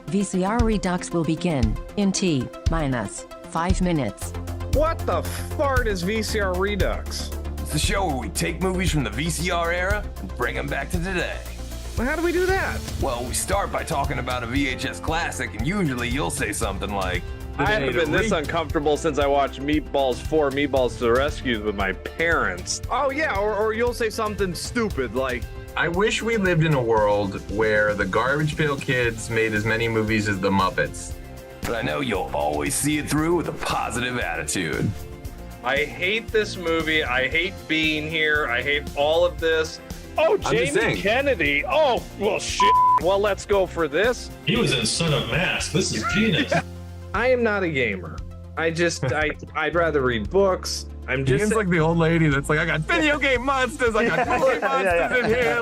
VCR Redux will begin in T-minus 5 minutes. What the fart is VCR Redux? It's the show where we take movies from the VCR era and bring them back to today. How do we do that? Well, we start by talking about a VHS classic, and usually you'll say something like, I haven't been this uncomfortable since I watched Meatballs 4, Meatballs to the Rescue with my parents. Oh yeah, or you'll say something stupid like, I wish we lived in a world where the Garbage Pail Kids made as many movies as the Muppets. but I know you'll always see it through with a positive attitude. I hate this movie, I hate being here, I hate all of this. Oh, Jamie Kennedy. Oh, well, shit. Well, let's go for this. He was in Son of Mask. This is genius. I am not a gamer. I'd rather read books. Ian's like the old lady that's like, I got video game monsters, I got movie monsters in here.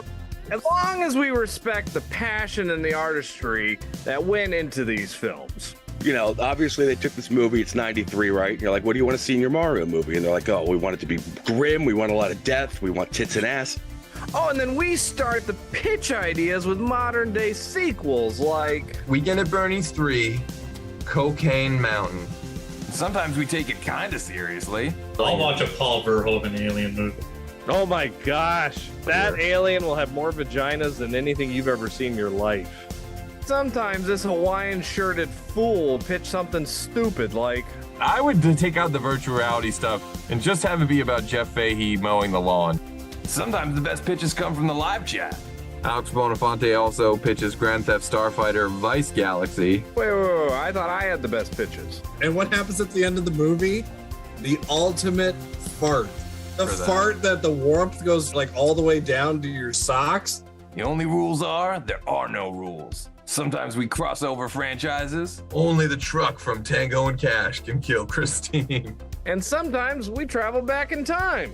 As long as we respect the passion and the artistry that went into these films. You know, obviously they took this movie, it's 93, right? And you're like, what do you want to see in your Mario movie? And they're like, oh, we want it to be grim, we want a lot of death, we want tits and ass. Oh, and then we start the pitch ideas with modern day sequels like Weekend at Bernie's 3, Cocaine Mountain. Sometimes we take it kinda seriously. I'll watch a Paul Verhoeven alien movie. oh my gosh, that alien will have more vaginas than anything you've ever seen in your life. Sometimes this Hawaiian shirted fool will pitch something stupid like, I would take out the virtual reality stuff and just have it be about Jeff Fahey mowing the lawn. Sometimes the best pitches come from the live chat. Alex Bonafonte also pitches Grand Theft Starfighter Vice Galaxy. wait, I thought I had the best pitches. And what happens at the end of the movie? The ultimate fart. The fart that the warmth goes like all the way down to your socks. The only rules are, there are no rules. Sometimes we cross over franchises. Only the truck from Tango and Cash can kill Christine. And sometimes we travel back in time.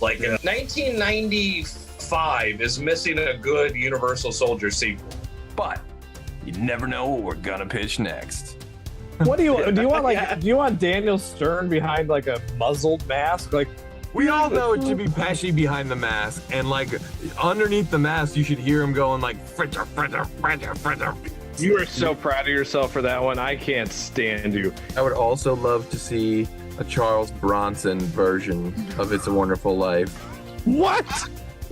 Like 1995 is missing a good Universal Soldier sequel. But you never know what we're gonna pitch next. What do you want? Do you want Daniel Stern behind like a muzzled mask? Like, We all know it should be Pesci behind the mask, and like underneath the mask, you should hear him going like fritter, fritter, fritter, fritter. you are so proud of yourself for that one. I can't stand you. I would also love to see a Charles Bronson version of It's a Wonderful Life. What?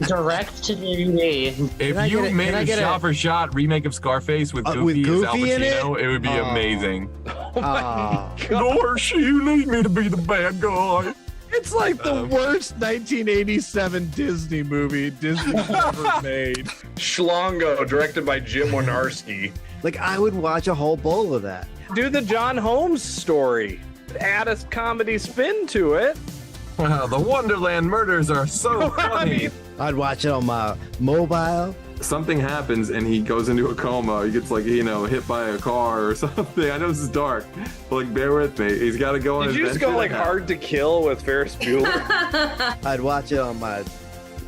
Direct to DVD. If you made a shot-for-shot remake of Scarface with Goofy as Al Pacino, it would be amazing. Gosh, you need me to be the bad guy. It's like the worst 1987 Disney movie Disney ever made. Schlongo, directed by Jim Wynorski. Like, I would watch a whole bowl of that. Do the John Holmes story. Add a comedy spin to it. Wow, the Wonderland murders are so funny. I'd watch it on my mobile. Something happens and he goes into a coma. He gets like, hit by a car or something. I know this is dark, but like, bear with me. He's got to go on. Did you just go like Hard to Kill with Ferris Bueller? I'd watch it on my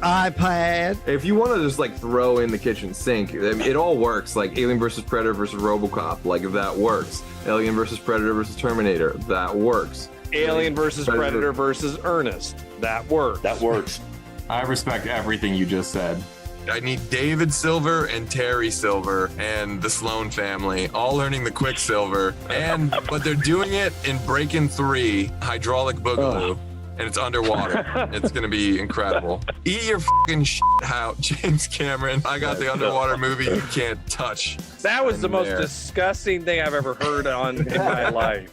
iPad. If you want to just like throw in the kitchen sink, I mean, it all works. Like Alien versus Predator versus RoboCop, like if that works. Alien versus Predator versus Terminator, that works. Alien versus Predator versus Ernest, that works. That works. I respect everything you just said. I need David Silver and Terry Silver and the Sloan family all learning the Quicksilver, but they're doing it in Breakin' 3 Hydraulic Boogaloo. And it's underwater. It's gonna be incredible. Eat your fucking shit out, James Cameron. I got the underwater movie you can't touch. That was the most disgusting thing I've ever heard in my life.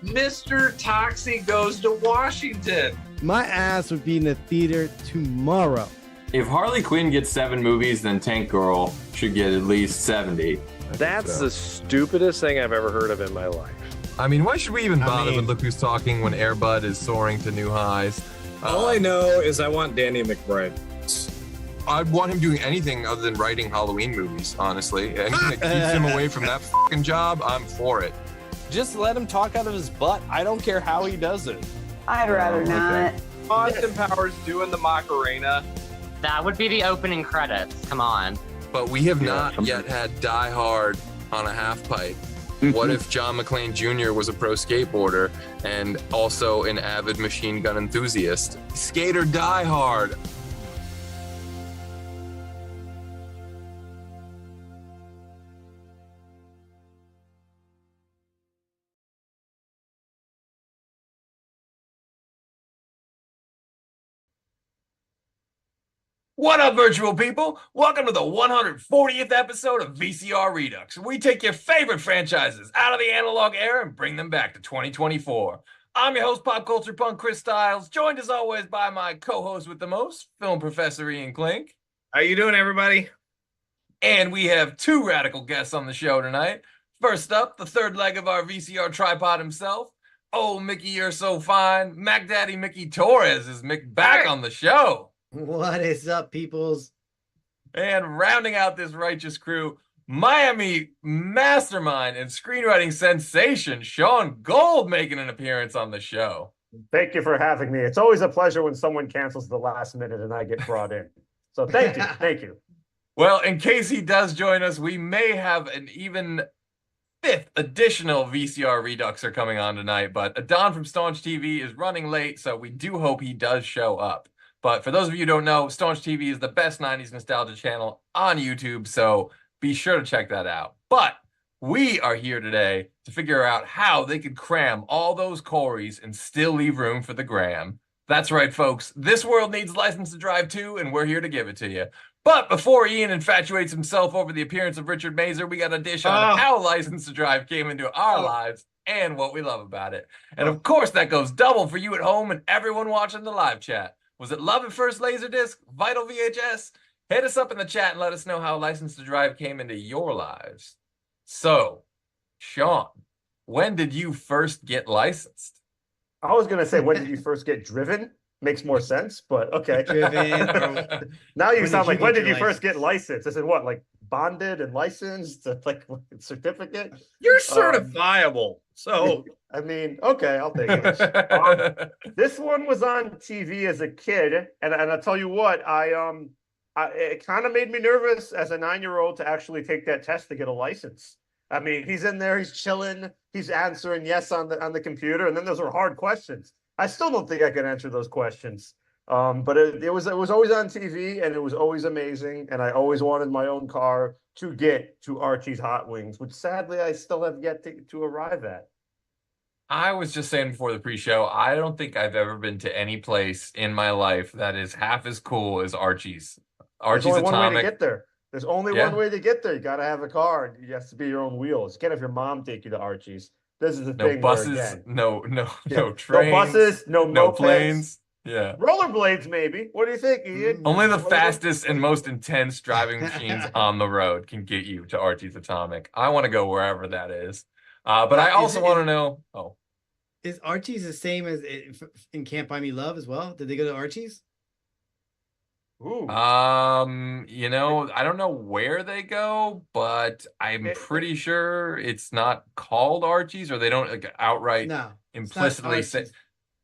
Mr. Toxie Goes to Washington. My ass would be in the theater tomorrow. If Harley Quinn gets 7 movies, then Tank Girl should get at least 70. That's the stupidest thing I've ever heard of in my life. I mean, why should we even bother with Look Who's Talking when Air Bud is soaring to new highs? All I know is I want Danny McBride. I'd want him doing anything other than writing Halloween movies, honestly. Anything that keeps him away from that fucking job, I'm for it. Just let him talk out of his butt. I don't care how he does it. I'd rather not. Austin Powers doing the Macarena. That would be the opening credits. Come on. But we have not yet had Die Hard on a half pipe. What if John McClane Jr. was a pro skateboarder and also an avid machine gun enthusiast? Skater Die Hard. What up, virtual people? Welcome to the 140th episode of VCR Redux, where we take your favorite franchises out of the analog era and bring them back to 2024. I'm your host, pop culture punk Chris Styles, joined as always by my co-host with the most, film professor Ian Klink. How you doing, everybody? And we have two radical guests on the show tonight. First up, the third leg of our VCR tripod himself. Oh, Mickey, you're so fine. Mac Daddy Mickey Torres is back on the show. What is up, peoples? And rounding out this righteous crew, Miami mastermind and screenwriting sensation Sean Gold making an appearance on the show. Thank you for having me. It's always a pleasure when someone cancels the last minute and I get brought in. So thank you. Thank you. Well, in case he does join us, we may have an even fifth additional VCR Reduxer coming on tonight, but Don from Staunch TV is running late, so we do hope he does show up. But for those of you who don't know, Staunch TV is the best 90s nostalgia channel on YouTube, so be sure to check that out. But we are here today to figure out how they could cram all those Corys and still leave room for the Gram. That's right, folks. This world needs License to Drive too, and we're here to give it to you. But before Ian infatuates himself over the appearance of Richard Masur, we got a dish on how License to Drive came into our lives and what we love about it. And of course, that goes double for you at home and everyone watching the live chat. Was it love at first Laserdisc? Vital VHS? Hit us up in the chat and let us know how License to Drive came into your lives. So, Sean, when did you first get licensed? I was going to say, when did you first get driven? Makes more sense, but okay. Driven. Now you sound like, when did you first get licensed? Is it what, like bonded and licensed? Like certificate? You're certifiable. So, I mean, okay, I'll take it. This one was on TV as a kid, and I'll tell you what, it kind of made me nervous as a 9-year-old to actually take that test to get a license. I mean, he's in there, he's chilling, he's answering yes on the computer, and then those are hard questions. I still don't think I can answer those questions. But it was always on TV, and it was always amazing, and I always wanted my own car to get to Archie's Hot Wings, which sadly I still have yet to arrive at. I was just saying before the pre-show, I don't think I've ever been to any place in my life that is half as cool as Archie's. Archie's There's only Atomic. one way to get there. There's only one way to get there. You got to have a car. You have to be your own wheels. You can't have your mom take you to Archie's. This is the thing. No buses, no trains, no buses, no mopeds. Planes. Yeah. Rollerblades, maybe. What do you think, Ian? Only the fastest and most intense driving machines on the road can get you to Archie's Atomic. I want to go wherever that is. But I also want to know. Oh, is Archie's the same as in Can't Buy Me Love as well? Did they go to Archie's? Ooh. I don't know where they go, but I'm pretty sure it's not called Archie's, or they don't outright implicitly say.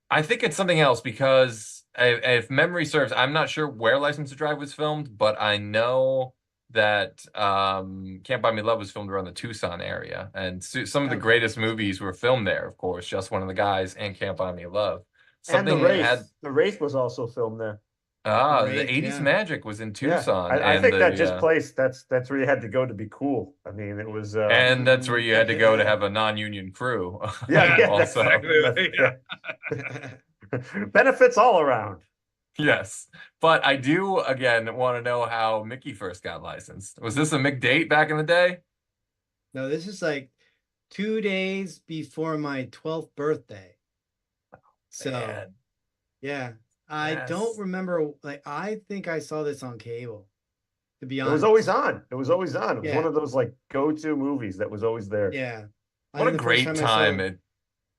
I think it's something else because if memory serves, I'm not sure where License to Drive was filmed, but I know that Can't Buy Me Love was filmed around the Tucson area, and some of the greatest movies were filmed there. Of course, Just One of the Guys and Can't Buy Me Love. And The Race was also filmed there. The 80s Magic was in Tucson. Yeah. I think that just placed. That's where you had to go to be cool. I mean, it was. And that's where you had to go to have a non-union crew. Also. Benefits all around. Yes, but I do again want to know how Mickey first got licensed. Was this a Mick date back in the day? No, this is like 2 days before my 12th birthday. Man. Yeah. I don't remember. Like, I think I saw this on cable. To be honest, it was always on. It was one of those like go-to movies that was always there. Yeah. What a great time!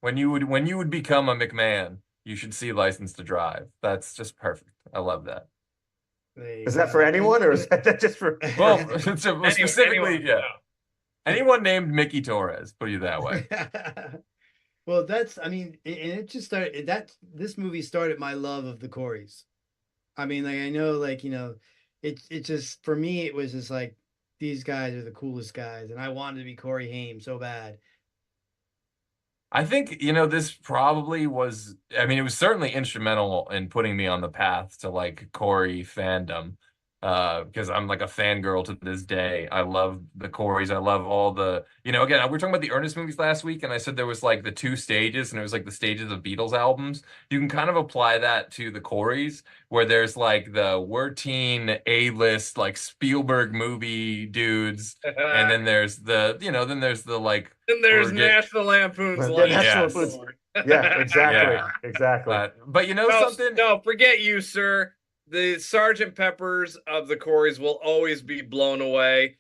When you would become a McMahon, you should see License to Drive. That's just perfect. I love that. Is that for anyone, or is that just for? Well, specifically, yeah. Anyone named Mickey Torres. Put you that way. Well, and it just started this movie started my love of the Corys. I mean, like, I know, like, it just, for me, it was just like, these guys are the coolest guys. And I wanted to be Corey Haim so bad. I think, this probably was, it was certainly instrumental in putting me on the path to like Corey fandom. because I'm like a fangirl to this day. I love the Coreys. I love all the, again, we were talking about the Ernest movies last week, and I said there was like the 2 stages, and it was like the stages of Beatles albums. You can kind of apply that to the Coreys, where there's like the we're teen A-list like Spielberg movie dudes, and then there's the, then there's the like, and there's we're National Lampoon's Yeah, Life. National Yes. Lampoon's- Yeah, exactly. Yeah. Exactly. But you know No, something? No, forget you, sir. The Sergeant Peppers of the Coreys will always be blown away.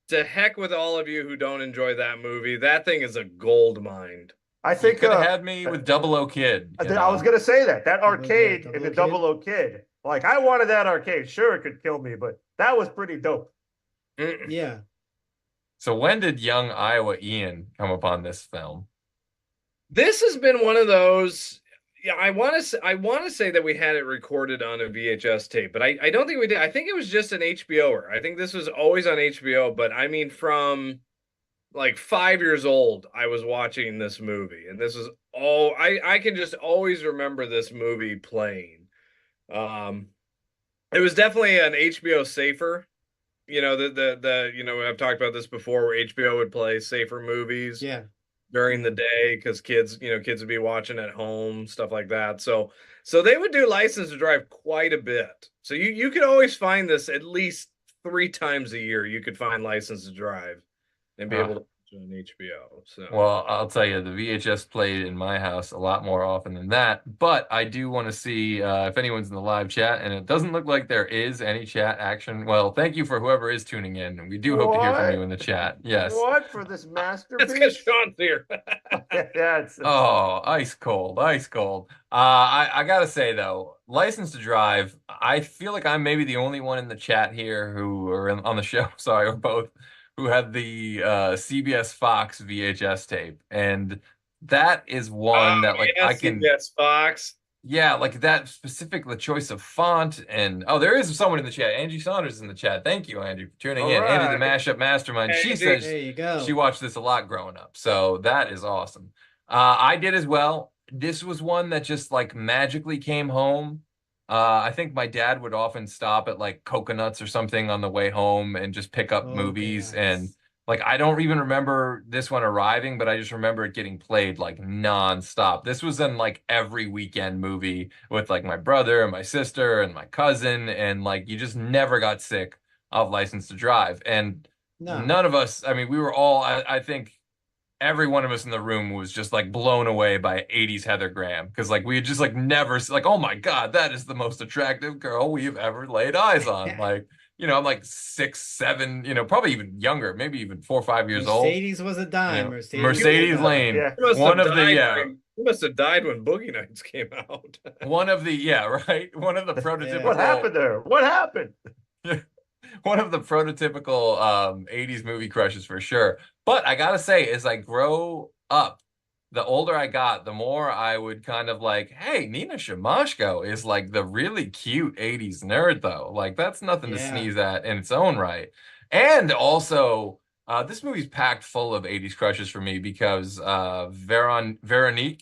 To heck with all of you who don't enjoy that movie. That thing is a gold mine. I You think could have had me with Double O Kid. I was gonna say that arcade Double in O the Kid? Double O Kid. Like I wanted that arcade. Sure, it could kill me, but that was pretty dope. Yeah. So when did young Iowa Ian come upon this film? This has been one of those. Yeah, I want to say that we had it recorded on a VHS tape, but I don't think we did. I think it was just an HBOer. I think this was always on HBO, but I mean from like 5 years old, I was watching this movie, and this is all I can just always remember this movie playing. It was definitely an HBO safer. I've talked about this before, where HBO would play safer movies. Yeah. During the day, because kids would be watching at home, stuff like that. So they would do License to Drive quite a bit. So you could always find this at least 3 times a year. You could find License to Drive and be able to watch it on HBO. So Well, I'll tell you, the VHS played in my house a lot more often than that. But I do want to see if anyone's in the live chat, and it doesn't look like there is any chat action. Well, thank you for whoever is tuning in, and we do hope to hear from you in the chat. Yes. What for this masterpiece? that's because Sean's here. Yeah, it's Oh, ice cold, ice cold. I gotta say though, License to Drive, I feel like I'm maybe the only one in the chat here who are on the show, sorry, or both, who had the CBS Fox VHS tape. And that is one that like I can CBS Fox. Yeah, like that specific, the choice of font, and there is someone in the chat. Angie Saunders is in the chat. Thank you, Angie, for tuning in. Angie, the Mashup Mastermind. She says There you go. she watched this a lot growing up, so that is awesome. I did as well. This was one that just like magically came home. I think my dad would often stop at like Coconuts or something on the way home and just pick up movies, and like I don't even remember this one arriving, but I just remember it getting played like nonstop. This was in like every weekend movie with like my brother and my sister and my cousin, and like you just never got sick of License to Drive. And none of us, I mean, we were all, I think every one of us in the room was just like blown away by 80s Heather Graham, because like we had just like never, like, oh my God, that is the most attractive girl we've ever laid eyes on. Like, I'm like 6, 7, probably even younger, maybe even 4 or 5 years old. Mercedes was a dime. Mercedes Lane. Yeah. One of the He must have died when Boogie Nights came out. one of the one of the prototypical. What happened there? What happened? One of the prototypical 80s movie crushes for sure. But I gotta say, as I grow up, the older I got, the more I would kind of like, hey, Nina Shimashko is like the really cute 80s nerd, though. Like, that's nothing to sneeze at in its own right. And also, this movie's packed full of 80s crushes for me, because Veronique,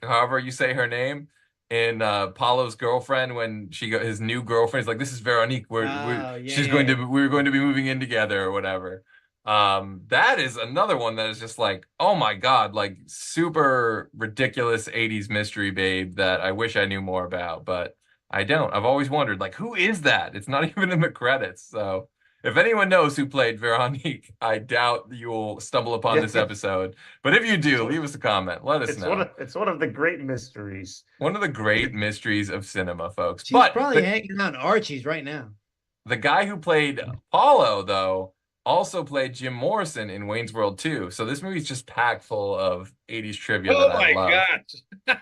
however you say her name, in Paulo's girlfriend, when his new girlfriend is like, this is Veronique, we're going to be moving in together or whatever. That is another one that is just like, oh my God, like super ridiculous 80s mystery babe that I wish I knew more about, but I don't. I've always wondered, like, who is that? It's not even in the credits. So if anyone knows who played Veronique, I doubt you will stumble upon this episode. But if you do, leave us a comment. Let us know. It's one of the great mysteries. One of the great mysteries of cinema, folks. She's probably hanging out in Archie's right now. The guy who played Paulo, though, also played Jim Morrison in Wayne's World 2. So this movie's just packed full of 80s trivia that I love.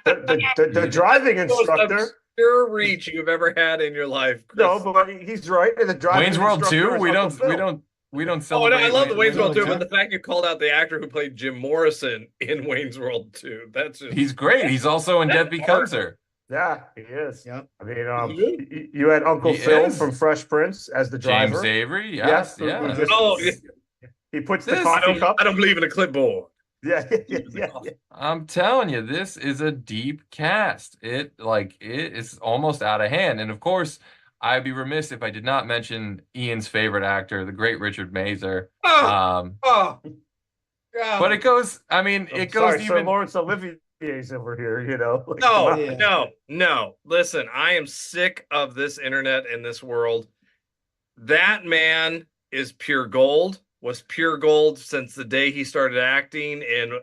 The driving instructor. Pure reach you've ever had in your life, Chris. No, but he's right. The driving Wayne's World 2? We don't celebrate. Oh, no, I love the Wayne's World 2, but the fact you called out the actor who played Jim Morrison in Wayne's World 2, that's just... He's great. He's also in Death Becomes Her. Yeah, he is. Yep. I mean, you had Uncle Phil from Fresh Prince as the driver. James Avery, yes. He puts the coffee cup. I don't believe in a clipboard. Yeah. I'm telling you, this is a deep cast. It is almost out of hand. And of course, I'd be remiss if I did not mention Ian's favorite actor, the great Richard Masur. Oh, But it goes, I mean, I'm it goes sorry, Sir even. Lawrence Olivier's over here, you know. Like, no, come on. no. Listen, I am sick of this internet and this world. That man is pure gold. Was pure gold since the day he started acting in,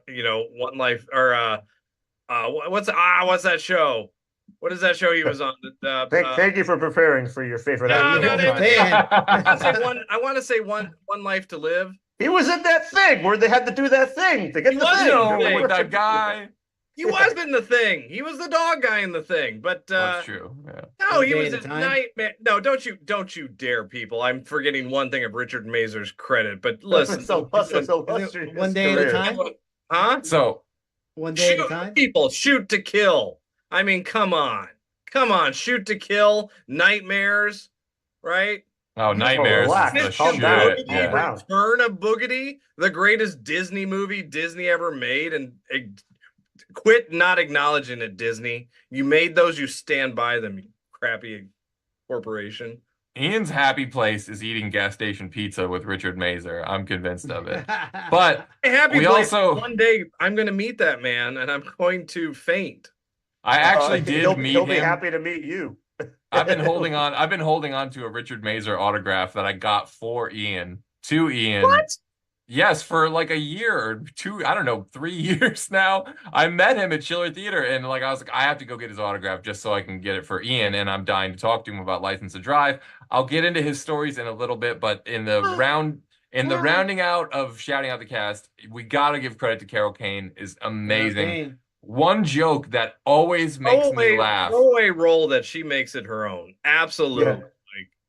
One Life or what's that show? What is that show he was on? Thank you for preparing for your favorite actor. I want to say one Life to Live. He was in that thing where they had to do that thing to get the thing. With that guy. He was in the thing. He was the dog guy in the thing. But that's true. Yeah. No, he was a nightmare. No, don't you dare, people. I'm forgetting one thing of Richard Masur's credit. But listen, one day at a time. Huh? So one day at a time. People shoot to kill. I mean, come on, shoot to kill, nightmares, right? Oh, Nightmares is the shit. Yeah. Return of Boogedy, the greatest Disney movie Disney ever made, and quit not acknowledging it, Disney. You made those, you stand by them, you crappy corporation. Ian's happy place is eating gas station pizza with Richard Masur. I'm convinced of it. But one day I'm going to meet that man, and I'm going to faint. I actually did meet him. He'll be happy to meet you. I've been holding on to a Richard Masur autograph that I got for Ian, to Ian. What? Yes, for like a year or two, I don't know, 3 years now. I met him at Schiller Theater, and I was like, I have to go get his autograph just so I can get it for Ian, and I'm dying to talk to him about License to Drive. I'll get into his stories in a little bit, but in the rounding out of shouting out the cast, we gotta give credit to Carol Kane. Is amazing. One joke that always makes me laugh. Throwaway role that she makes it her own. Absolutely. Yeah.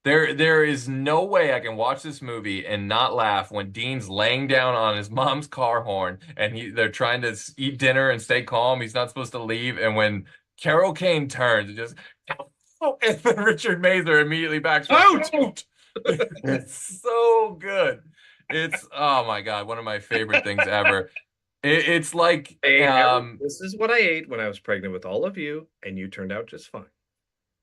There is no way I can watch this movie and not laugh when Dean's laying down on his mom's car horn and they're trying to eat dinner and stay calm. He's not supposed to leave. And when Carol Kane turns, it just, and then Richard Masur immediately backs out. It's so good. It's, oh my God, one of my favorite things ever. It's like this is what I ate when I was pregnant with all of you, and you turned out just fine.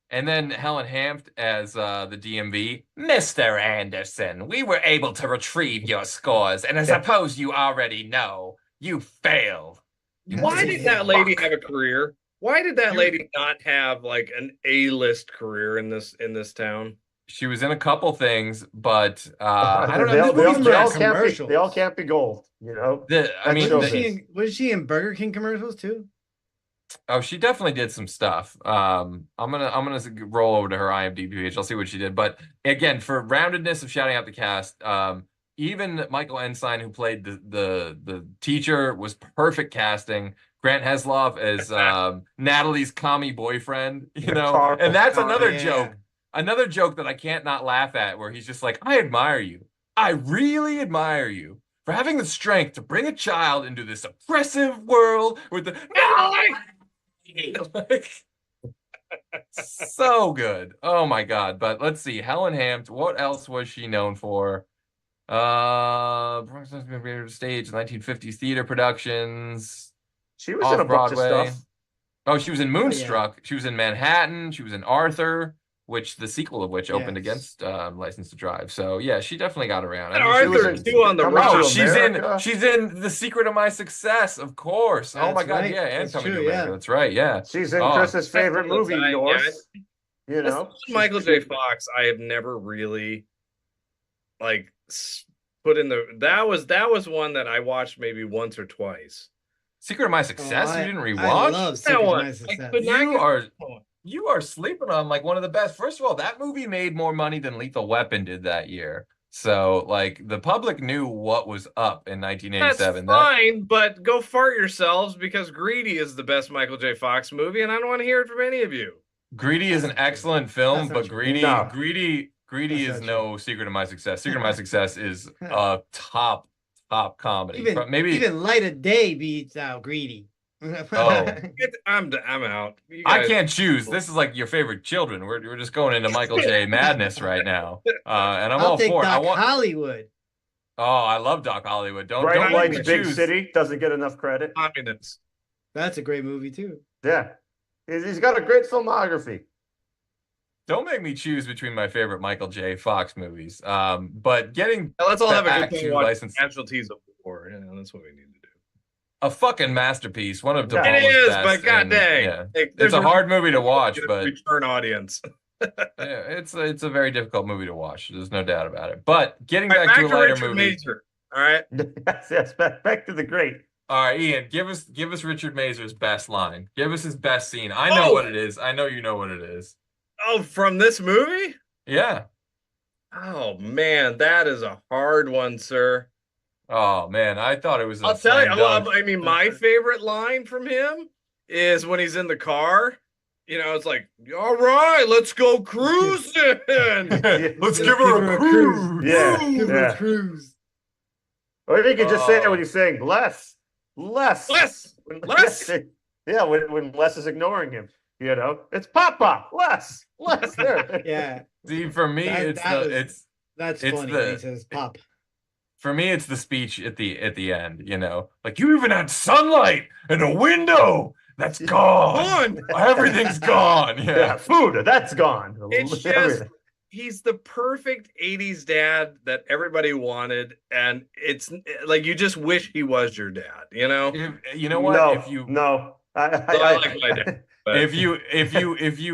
And then Helen Hamft as the DMV. Mr. Anderson, we were able to retrieve your scores, and I suppose you already know you failed. Why did that lady have a career? Why did that lady not have like an A-list career in this town? She was in a couple things, but I don't know. They all can't be gold, you know. Was she in Burger King commercials too? Oh, she definitely did some stuff. I'm gonna roll over to her IMDb page. I'll see what she did. But again, for roundedness of shouting out the cast, even Michael Ensign, who played the teacher, was perfect casting. Grant Heslov as Natalie's commie boyfriend, you know, and that's another joke. Another joke that I can't not laugh at, where he's just like, I admire you. I really admire you for having the strength to bring a child into this oppressive world with the so good. Oh my God. But let's see. Helen Hamft, what else was she known for? Stage 1950s theater productions. She was in a bunch of stuff. Oh, she was in Moonstruck. She was in Manhattan. She was in Arthur, which the sequel of which opened against License to Drive. So yeah, she definitely got around. Arthur too on the road. She's in The Secret of My Success, of course. Oh my God, yeah, and Coming to America. That's right, yeah. She's in Chris's favorite movie, yours. You know, Michael J. Fox. I have never really like put in the. That was one that I watched maybe once or twice. Secret of My Success. You didn't rewatch? I love Secret of My Success. You are sleeping on like one of the best. First of all, that movie made more money than Lethal Weapon did that year. So like the public knew what was up in 1987. That's fine, but go fart yourselves because Greedy is the best Michael J. Fox movie, and I don't want to hear it from any of you. Greedy is an excellent film, but Greedy is no Secret of My Success. Secret of My Success is a top comedy. Even Light of Day beats out Greedy. I'm out. I can't choose. This is like your favorite children. We're just going into Michael J. madness right now, and I'm all for it. I want Hollywood. Oh, I love Doc Hollywood. Don't like Big City doesn't get enough credit. That's a great movie too. Yeah, he's got a great filmography. Don't make me choose between my favorite Michael J. Fox movies. But getting Now, let's all have a back good time to watching License, Casualties of War. That's what we need to do. a fucking masterpiece, one of De Yeah. Palma's It is, best. but god and, dang, yeah. like, It's there's a hard movie to watch, good but return audience. yeah, it's a very difficult movie to watch. There's no doubt about it. But getting All right, back to a lighter Richard movie. Masur. All right. Yes, back to the great. All right, Ian, give us Richard Masur's best line. Give us his best scene. I know what it is. I know you know what it is. Oh, from this movie? Yeah. Oh man, that is a hard one, sir. Oh man, I thought it was. I'll tell you. Well, I mean, my favorite line from him is when he's in the car. It's like, all right, let's go cruising. Let's give her a cruise. Yeah, Give her a cruise. Or you could just say that when he's saying less. Yeah, when Les is ignoring him, it's Papa, less. There. Yeah. See, for me, That's it's funny the- when he says pop. For me, it's the speech at the end. Like you even had sunlight and a window. That's gone. Everything's gone. Yeah, food, that's gone. It's just Everything. he's the perfect 80s dad that everybody wanted, and it's like you just wish he was your dad, You know what? No, if you no. I like my dad. But if you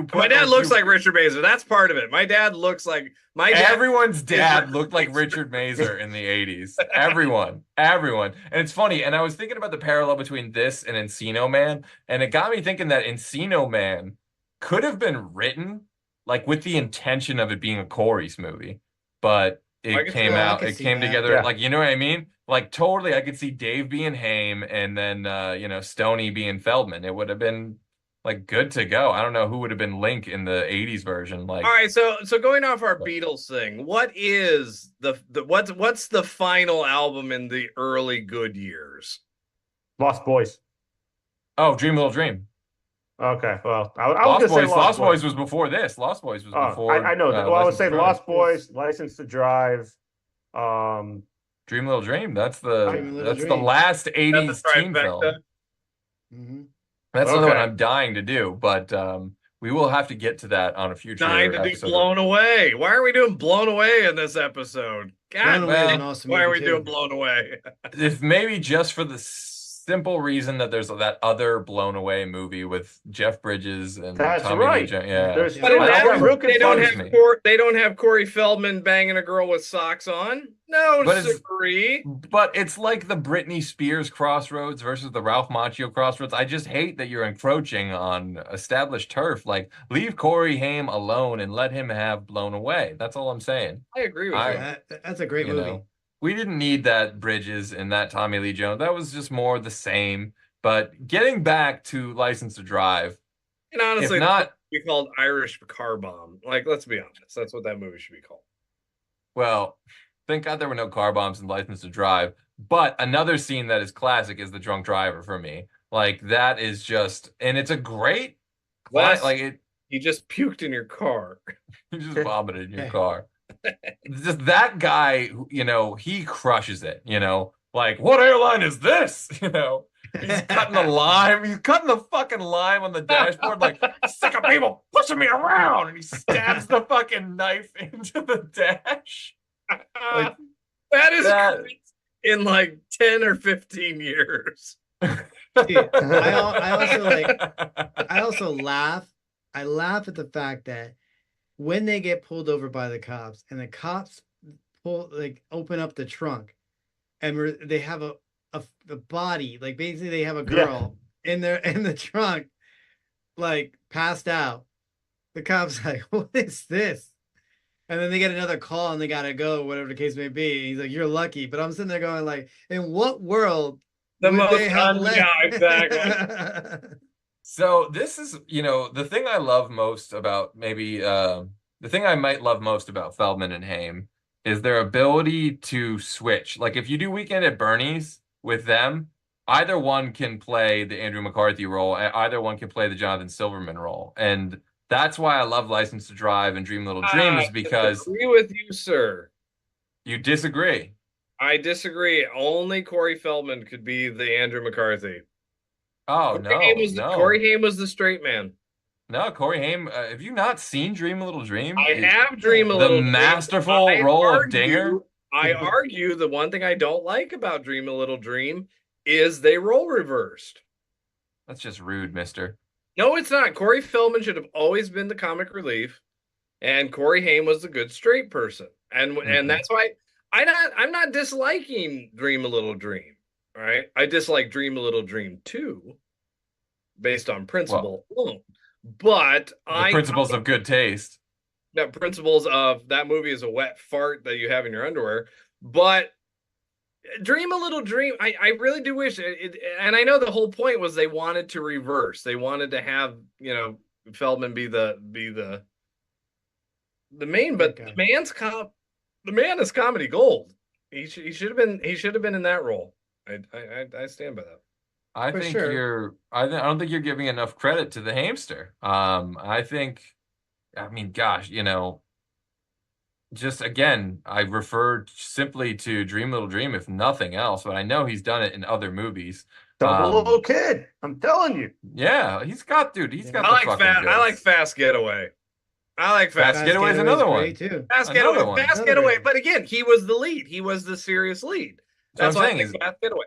put my dad looks like Richard Masur. That's part of it. My dad looks like my dad. Everyone's dad looked like Richard Masur in the 80s. Everyone. And it's funny. And I was thinking about the parallel between this and Encino Man. And it got me thinking that Encino Man could have been written like with the intention of it being a Corey's movie. But it came out, it came together. Yeah. Like, you know what I mean? Like totally, I could see Dave being Haim and then, Stoney being Feldman. It would have been like good to go. I don't know who would have been Link in the 80s version. Like, all right, so going off our Beatles thing, what is what's the final album in the early good years? Lost Boys. Oh, Dream Little Dream. Okay, well, I was Lost gonna say Lost Boys was before this. Lost Boys was before. I know that. Well, I would say License to Drive. Lost Boys, License to Drive. Dream Little Dream. That's Dream the Little the Dream. last 80s That's teen trifecta. film. Mm-hmm. That's another one Okay. I'm dying to do, but we will have to get to that on a future Dying to do episode. Blown Away. Why are we doing Blown Away in this episode? God, Blown Away is well, an awesome why are we movie, too. doing Blown Away? If maybe just for the simple reason that there's that other Blown Away movie with Jeff Bridges and That's Tommy Lee right. Jones. Yeah. There's But in I that got one, real they don't confused. have they don't have Corey Feldman banging a girl with socks on. No, But it's- sorry. But it's like the Britney Spears crossroads versus the Ralph Macchio crossroads. I just hate that you're encroaching on established turf. Like, leave Corey Haim alone and let him have Blown Away. That's all I'm saying. I agree with you. That's a great You movie. know, we didn't need that Bridges and that Tommy Lee Jones. That was just more the same. But getting back to License to Drive, And honestly, if not, be called Irish Car Bomb. Like, let's be honest, that's what that movie should be called. well, thank God there were no car bombs in License to Drive. But another scene that is classic is the drunk driver for me. Like, that is just, and it's a great, Wes, like it. You just puked in your car. You just vomited in your car. Just that guy, he crushes it. Like, what airline is this? He's cutting the lime. He's cutting the fucking lime on the dashboard. Like, sick of people pushing me around. And he stabs the fucking knife into the dash. Like, That is that- in like 10 or 15 years. See, I also laugh. I laugh at the fact that when they get pulled over by the cops and the cops open up the trunk and they have a body, like basically they have a girl in the trunk, like passed out. The cops like, what is this? And then they get another call and they gotta go, whatever the case may be. He's like, you're lucky. But I'm sitting there going like, in what world The would most they have yeah, exactly. So this is, the thing I love most about the thing I might love most about Feldman and Haim is their ability to switch. Like, if you do Weekend at Bernie's with them, either one can play the Andrew McCarthy role, either one can play the Jonathan Silverman role. And that's why I love License to Drive and Dream Little Dream, is because I agree with you, sir. you disagree. I disagree. Only Corey Feldman could be the Andrew McCarthy. Oh, Corey Haim was the straight man. No, Corey Haim. Have you not seen Dream a Little Dream? I have Dream a the Little Dream. masterful role of Dinger. I argue the one thing I don't like about Dream a Little Dream is they role reversed. That's just rude, mister. No, it's not. Corey Feldman should have always been the comic relief, and Corey Haim was the good straight person. And that's why I'm not disliking Dream a Little Dream. All right. I dislike Dream a Little Dream 2 based on principle alone. But the principles of good taste. The principles of that movie is a wet fart that you have in your underwear. But Dream a Little Dream, I really do wish it, and I know the whole point was they wanted to reverse. They wanted to have, Feldman be the main, but the man is comedy gold. He should have been in that role. I stand by that. I don't think you're giving enough credit to the hamster. Just again, I referred simply to Dream Little Dream, if nothing else, but I know he's done it in other movies. Double little kid, I'm telling you. Yeah, he's got the fucking goods. I like Fast Getaway. I like Fast Getaway is another one. Fast Getaway. But again, he was the lead. He was the serious lead. That's what I'm saying. Fast Getaway.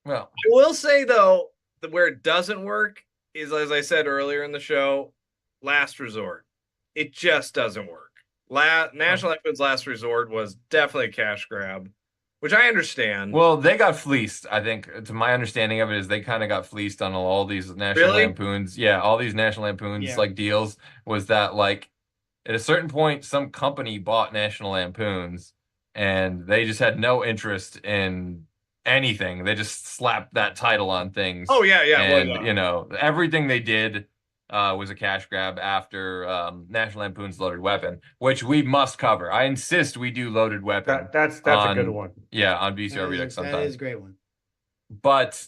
Well, I will say though, that where it doesn't work is, as I said earlier in the show, Last Resort. It just doesn't work. National Lampoon's Last Resort was definitely a cash grab, which I understand. Well, they got fleeced. I think, to my understanding of it, is they kind of got fleeced on all these National Lampoons. Yeah, all these National Lampoons like deals was that like at a certain point, some company bought National Lampoons, and they just had no interest in anything. They just slapped that title on things. Oh yeah. And everything they did was a cash grab after National Lampoon's Loaded Weapon, which we must cover. I insist we do Loaded Weapon. That's a good one. Yeah, on VCR Redux sometime. That is a great one. But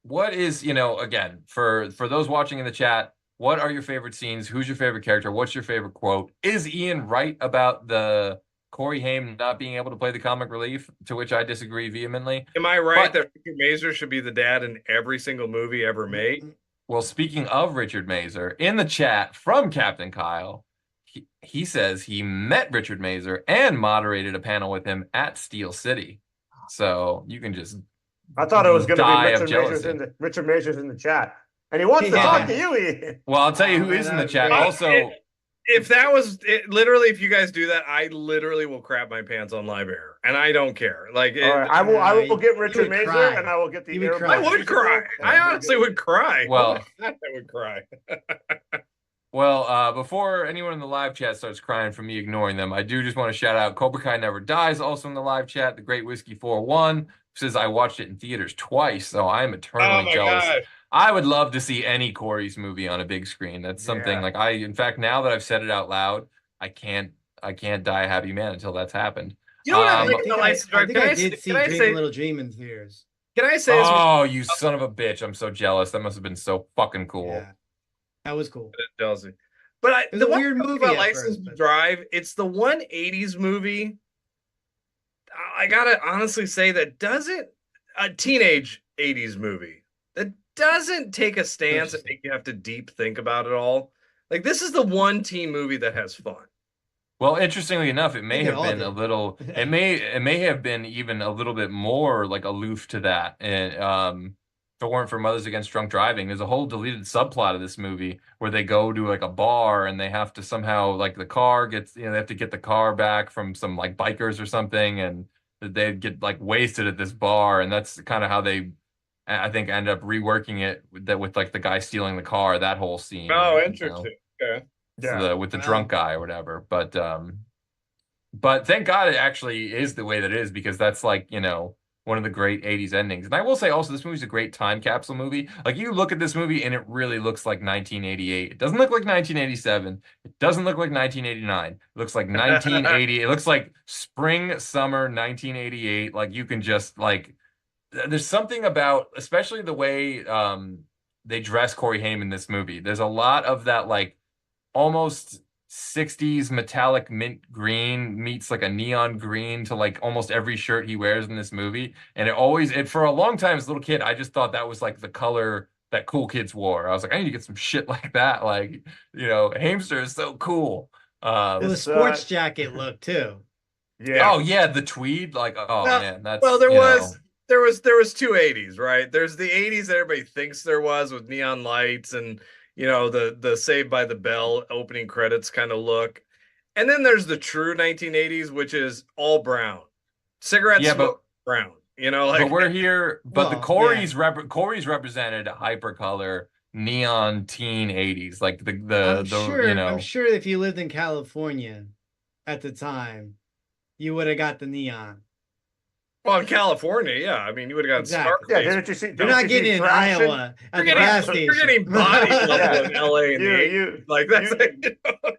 what is, again, for those watching in the chat, what are your favorite scenes? Who's your favorite character? What's your favorite quote? Is Ian right about the Corey Haim not being able to play the comic relief, to which I disagree vehemently? Am I right that Richard Masur should be the dad in every single movie ever made? Well, speaking of Richard Masur, in the chat from Captain Kyle, he says he met Richard Masur and moderated a panel with him at Steel City. So you can just I thought it was going to be Richard Masur's in the chat. And he wants to talk to you, Ian. Well, I'll tell you who is in the chat. Also, if that was literally, if you guys do that, I literally will crap my pants on live air, and I don't care. Like, I will get Richard Masur, and I will get the. I would cry. I honestly would cry. Well, I would cry. Well, before anyone in the live chat starts crying from me ignoring them, I do just want to shout out Cobra Kai Never Dies, also in the live chat. The Great Whiskey 4-1 says I watched it in theaters twice, so I am eternally jealous. God. I would love to see any Corey's movie on a big screen. That's something like in fact, now that I've said it out loud, I can't die a happy man until that's happened. You know what I like? I did see Dream a Little Dream in theaters. Can I say? Oh, you son of a bitch! I'm so jealous. That must have been so fucking cool. Yeah, that was cool. Jealousy. But the weird movie about License to Drive, it's the one 80s movie. I gotta honestly say that doesn't a teenage 80s movie that doesn't take a stance and make you have to deep think about it all. Like, this is the one teen movie that has fun. Well, interestingly enough, it may have been a little. It may have been even a little bit more like aloof to that. And if it weren't for Mothers Against Drunk Driving, there's a whole deleted subplot of this movie where they go to like a bar and they have to somehow like the car gets they have to get the car back from some like bikers or something, and they get like wasted at this bar, and that's kind of how they, I think, end up reworking it with like the guy stealing the car, that whole scene. Oh, interesting. Okay. Yeah, with the drunk guy or whatever. But thank God it actually is the way that it is, because that's like, one of the great 80s endings. And I will say also, this movie's a great time capsule movie. Like, you look at this movie and it really looks like 1988. It doesn't look like 1987. It doesn't look like 1989. It looks like 1980. It looks like spring, summer 1988. Like, you can just like, there's something about, especially the way they dress Corey Haim in this movie. There's a lot of that like almost 60s metallic mint green meets like a neon green to like almost every shirt he wears in this movie. And it for a long time as a little kid, I just thought that was like the color that cool kids wore. I was like, I need to get some shit like that. Like, Hamster is so cool. Well, the sports jacket look too. Yeah. Oh yeah, the tweed. Like, oh Well- man, that's Well, there was two 80s, right? There's the 80s that everybody thinks there was with neon lights and the Saved by the Bell opening credits kind of look. And then there's the true 1980s, which is all brown. Cigarette smoke brown. But we're here. But the Well, Corey's represented a hypercolor neon teen 80s, like I'm sure if you lived in California at the time, you would have got the neon. Well, in California, yeah. I mean, you would have got Exactly. Scarface. Yeah, didn't you see? You're not getting it in Iowa at the gas station. You're getting body level in LA in the 80s. You Like that's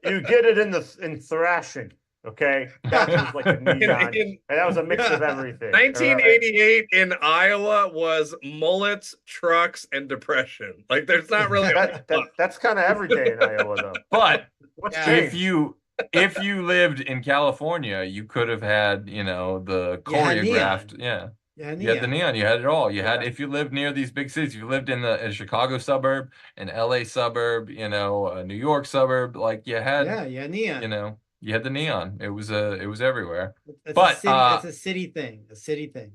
you get it in thrashing. Okay, that was like a neon, and that was a mix of everything. 1988 in Iowa was mullets, trucks, and depression. Like, there's not really. That's kind of every day in Iowa, though. But What's if changed? if you lived in California, you could have had the choreographed. Yeah, You had the neon. You had it all. You had, if you lived near these big cities, if you lived in a Chicago suburb, an LA suburb, a New York suburb, like you had neon. You had the neon. It was everywhere. It's a city thing. A city thing.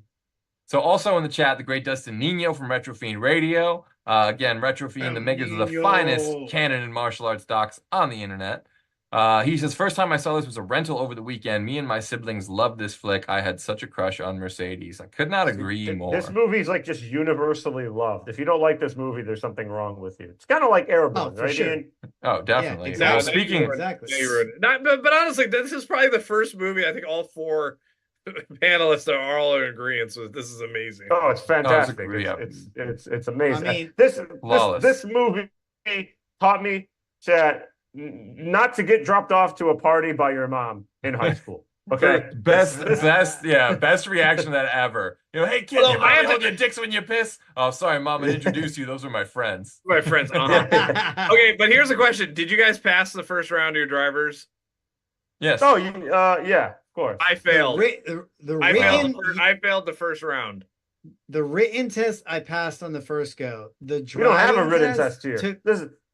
So also in the chat, the great Dustin Nino from Retro Fiend Radio. Again, Retro Fiend, the makers of the finest canon and martial arts docs on the internet. He says, first time I saw this was a rental over the weekend. Me and my siblings loved this flick. I had such a crush on Mercedes. I could not agree more. This movie's like just universally loved. If you don't like this movie, there's something wrong with you. It's kind of like Airborne, right, sure. Ian? Oh, definitely. Yeah, exactly. Speaking, exactly. But honestly, this is probably the first movie. I think all four panelists are all in agreement with this is amazing. Oh, it's fantastic. It's amazing. I mean, this movie taught me that not to get dropped off to a party by your mom in high school. Okay, best reaction to that ever. Hey kid, you mind hold your dicks when you piss? Oh, sorry, mom, I introduced you. Those are my friends. My friends. Okay, but here's the question: did you guys pass the first round of your drivers? Yes. Oh, yeah, of course. I failed. I failed the first round. The written test I passed on the first go. The we don't have a written test here.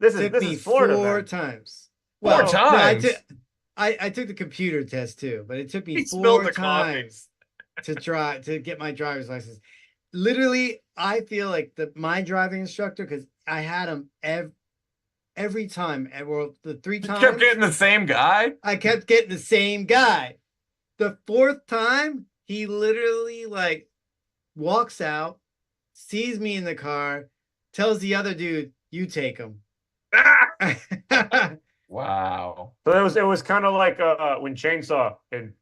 This is Florida. 4 times. Four times. No, I took the computer test too, but it took me He 4 times to get my driver's license. Literally, I feel like my driving instructor, because I had him every time. Well, the 3 times. You kept getting the same guy? I kept getting the same guy. The 4th time, he literally walks out, sees me in the car, tells the other dude, "You take him." Wow. So it was kind of like when Chainsaw in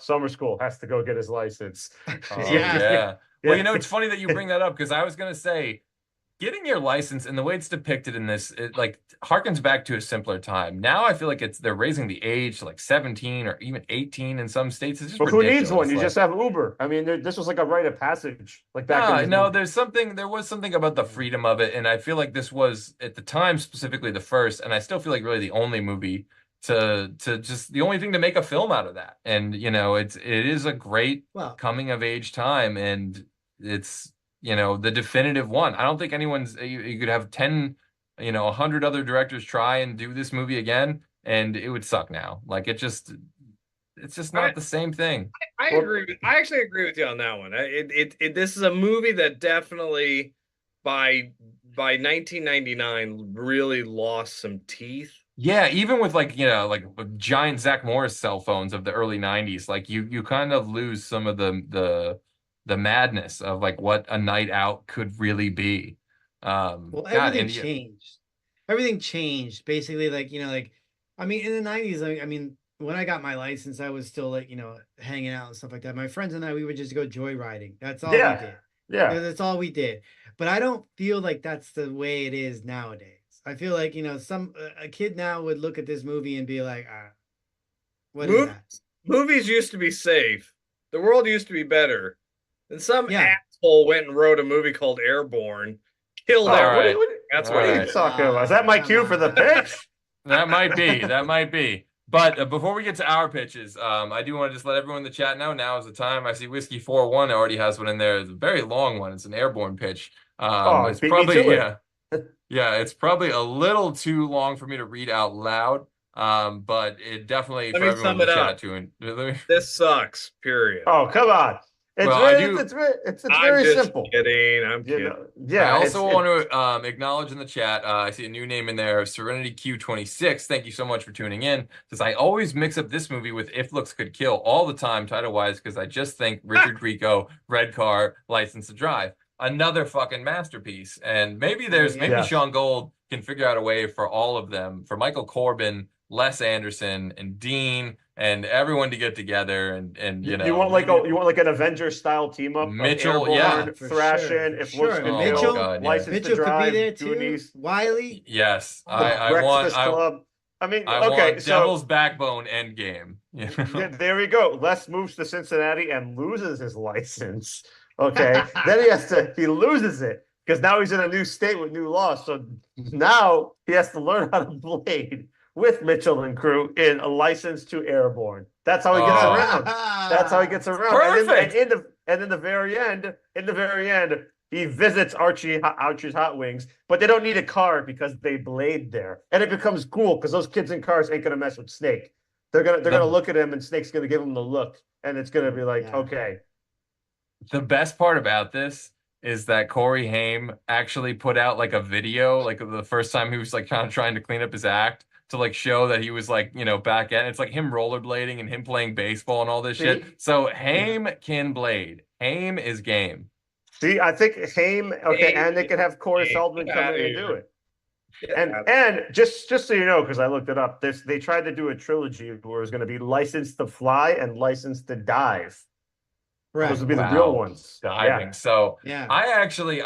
summer school has to go get his license. Yeah. Well, it's funny that you bring that up, because I was gonna say, getting your license and the way it's depicted in this, it harkens back to a simpler time. Now I feel like they're raising the age to 17 or even 18 in some states. It's just ridiculous. Who needs one? You just have Uber. I mean, this was like a rite of passage. Back there was something about the freedom of it, and I feel like this was at the time specifically the first, and I still feel like really the only movie to just the only thing to make a film out of that. And it is a great coming of age time, and it's the definitive one. I don't think you could have 10, 100 other directors try and do this movie again, and it would suck now. It's just not the same thing. I agree. I actually agree with you on that one. This is a movie that definitely by 1999 really lost some teeth. Yeah, even with giant Zach Morris cell phones of the early 90s, you kind of lose some of the madness of what a night out could really be. Everything changed. Everything changed basically. I mean, in the 90s, when I got my license, I was still hanging out and stuff like that. My friends and I, we would just go joyriding. That's all we did. Yeah, that's all we did. But I don't feel like that's the way it is nowadays. I feel like a kid now would look at this movie and be like, what is that? Movies used to be safe. The world used to be better. And some asshole went and wrote a movie called Airborne, killed everyone. That's what are you talking about? Is that my cue for the pitch? That might be. But before we get to our pitches, I do want to just let everyone in the chat know now is the time. I see Whiskey 41 already has one in there. It's a very long one. It's an Airborne pitch. It's probably Yeah, it's probably a little too long for me to read out loud. But it definitely Let for me everyone sum to it chat up. to. And This sucks. Period. Oh, come on. It's Well, I very, do- it's I'm very just simple. kidding. I'm You kidding. know, yeah. I also it's- want to acknowledge in the chat, I see a new name in there, Serenity Q26. Thank you so much for tuning in. Says, I always mix up this movie with If Looks Could Kill all the time, title-wise, because I just think Richard Grieco, Red Car, License to Drive. Another fucking masterpiece. And maybe maybe Yes. Sean Gold can figure out a way for all of them, for Michael Corbin, Les Anderson, and Dean, and everyone to get together and you know. You want like an Avengers style team up? Mitchell, of yeah. Airborne, For Thrashing, sure, If for Looks sure. Could Oh my Kill, God, yeah. License Mitchell to could Drive, be there too. Goonies, Wiley. Yes, The I Breakfast want Club. I mean, I okay, want so Devil's Backbone Endgame. You know? there we go. Les moves to Cincinnati and loses his license. Okay, then he loses it because now he's in a new state with new laws. So now he has to learn how to blade with Mitchell and crew in a license to Airborne. That's how he gets Oh. around. That's how he gets around. Perfect. And in the very end, he visits Archie's Hot Wings, but they don't need a car because they blade there, and it becomes cool because those kids in cars ain't gonna mess with Snake. They're gonna look at him, and Snake's gonna give him the look, and it's gonna be like, Yeah. okay. The best part about this is that Corey Haim actually put out like a video, like the first time he was like kind of trying to clean up his act to like show that he was like, you know, back at it's like him rollerblading and him playing baseball and all this shit. So Haim can blade. Haim is game. See, I think Haim, okay, Haim- and they could have Corey Feldman Get come outta in and here. do it. And just so you know, because I looked it up, they tried to do a trilogy where it was going to be License to Fly and License to Dive. Right. Those would be the Wow. real ones. Diving. Yeah. So Yeah. I've actually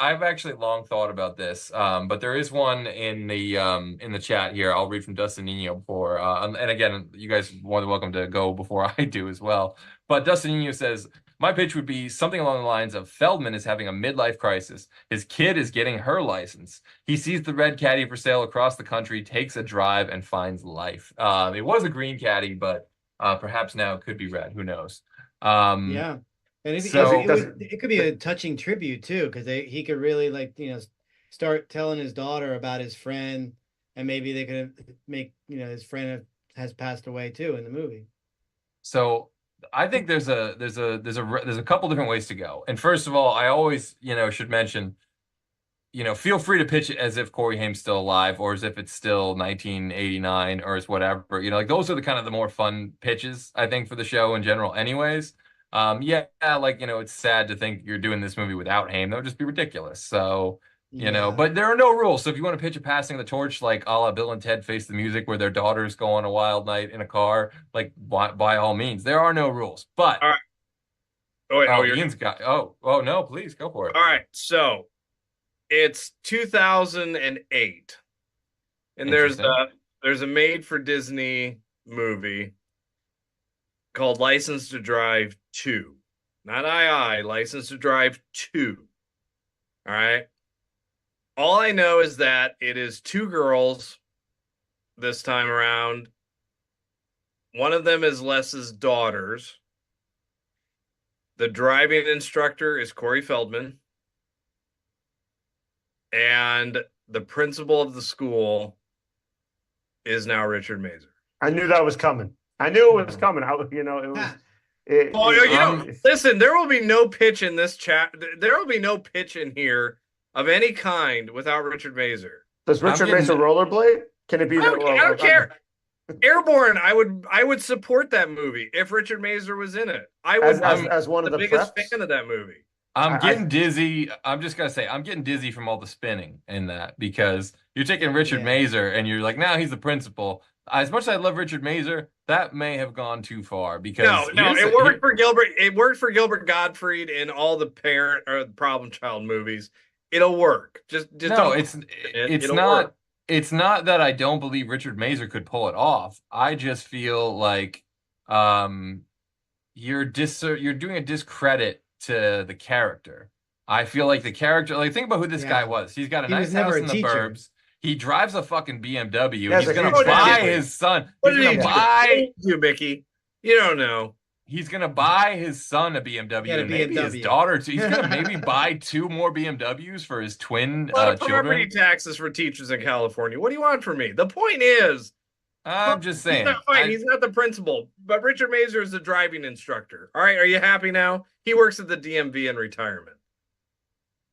long thought about this, but there is one in the chat here. I'll read from Dustin Nino before, and again, you guys are more than welcome to go before I do as well. But Dustin Nino says, my pitch would be something along the lines of Feldman is having a midlife crisis. His kid is getting her license. He sees the red caddy for sale across the country, takes a drive, and finds life. It was a green caddy, but perhaps now it could be red. Who knows? Yeah. And it could be a touching tribute too, because he could really start telling his daughter about his friend, and maybe they could make his friend has passed away too in the movie. So I think there's a couple different ways to go. And first of all, I always should mention, feel free to pitch it as if Corey Haim's still alive, or as if it's still 1989, or as whatever. Like those are the kind of the more fun pitches I think for the show in general, anyways. It's sad to think you're doing this movie without Haim. That would just be ridiculous. So, but there are no rules. So if you want to pitch a passing the torch, like a la Bill and Ted Face the Music, where their daughters go on a wild night in a car, like by all means, there are no rules. But all right. Ian's got. Oh no, please go for it. All right, so it's 2008, and there's a made for Disney movie called License to Drive 2. Not License to Drive 2. All right. All I know is that it is two girls this time around. One of them is Les's daughters. The driving instructor is Corey Feldman. And the principal of the school is now Richard Masur. I knew that was coming. I knew it was coming. Listen, there will be no pitch in this chat. There will be no pitch in here of any kind without Richard Masur. Does Richard Masur rollerblade? Can it be? I don't care. Airborne, I would support that movie if Richard Masur was in it. I would as one of the biggest preps? fan of that movie. I'm getting dizzy. I'm just gonna say I'm getting dizzy from all the spinning in that, because you're taking Richard Masur and you're like, now he's the principal. As much as I love Richard Masur, that may have gone too far, because it worked for Gilbert. It worked for Gilbert Gottfried in all the parent or the problem child movies. It'll work. Just no, it's not. Work. It's not that I don't believe Richard Masur could pull it off. I just feel like you're doing a discredit to the character. I feel like the character, like, think about who this guy was. He's got a nice house in the burbs. He drives a fucking BMW. He's gonna buy his son. What did he buy you, Mickey? You don't know. He's gonna buy his son a BMW Yeah, a and maybe his BMW. daughter too. He's gonna maybe buy 2 more BMWs for his twin A lot of children. property taxes for teachers in California. What do you want from me? The point is, I'm just saying. He's not fine. He's not the principal, but Richard Masur is the driving instructor. All right, are you happy now? He works at the DMV in retirement.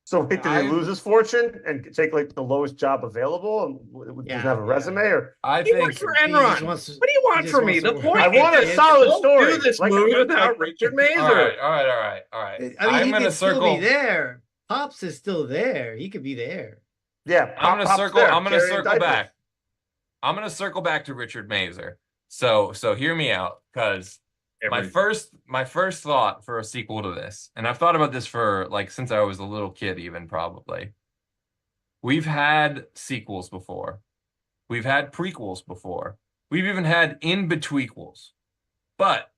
So wait, did he lose his fortune and take like the lowest job available and doesn't have a resume? Or I He think works for Enron. What do you want from me? The point I want a is, solid don't story. do this Like, movie without Richard Masur. all right. I mean, I'm he gonna could still circle. be there. Pops is still there. He could be there. Yeah, I'm gonna Pop's circle. there, I'm gonna carrying circle diapers. back. I'm gonna circle back to Richard Masur. So hear me out, because my first thought for a sequel to this, and I've thought about this for like since I was a little kid, even probably. We've had sequels before. We've had prequels before. We've even had in-betweequels. But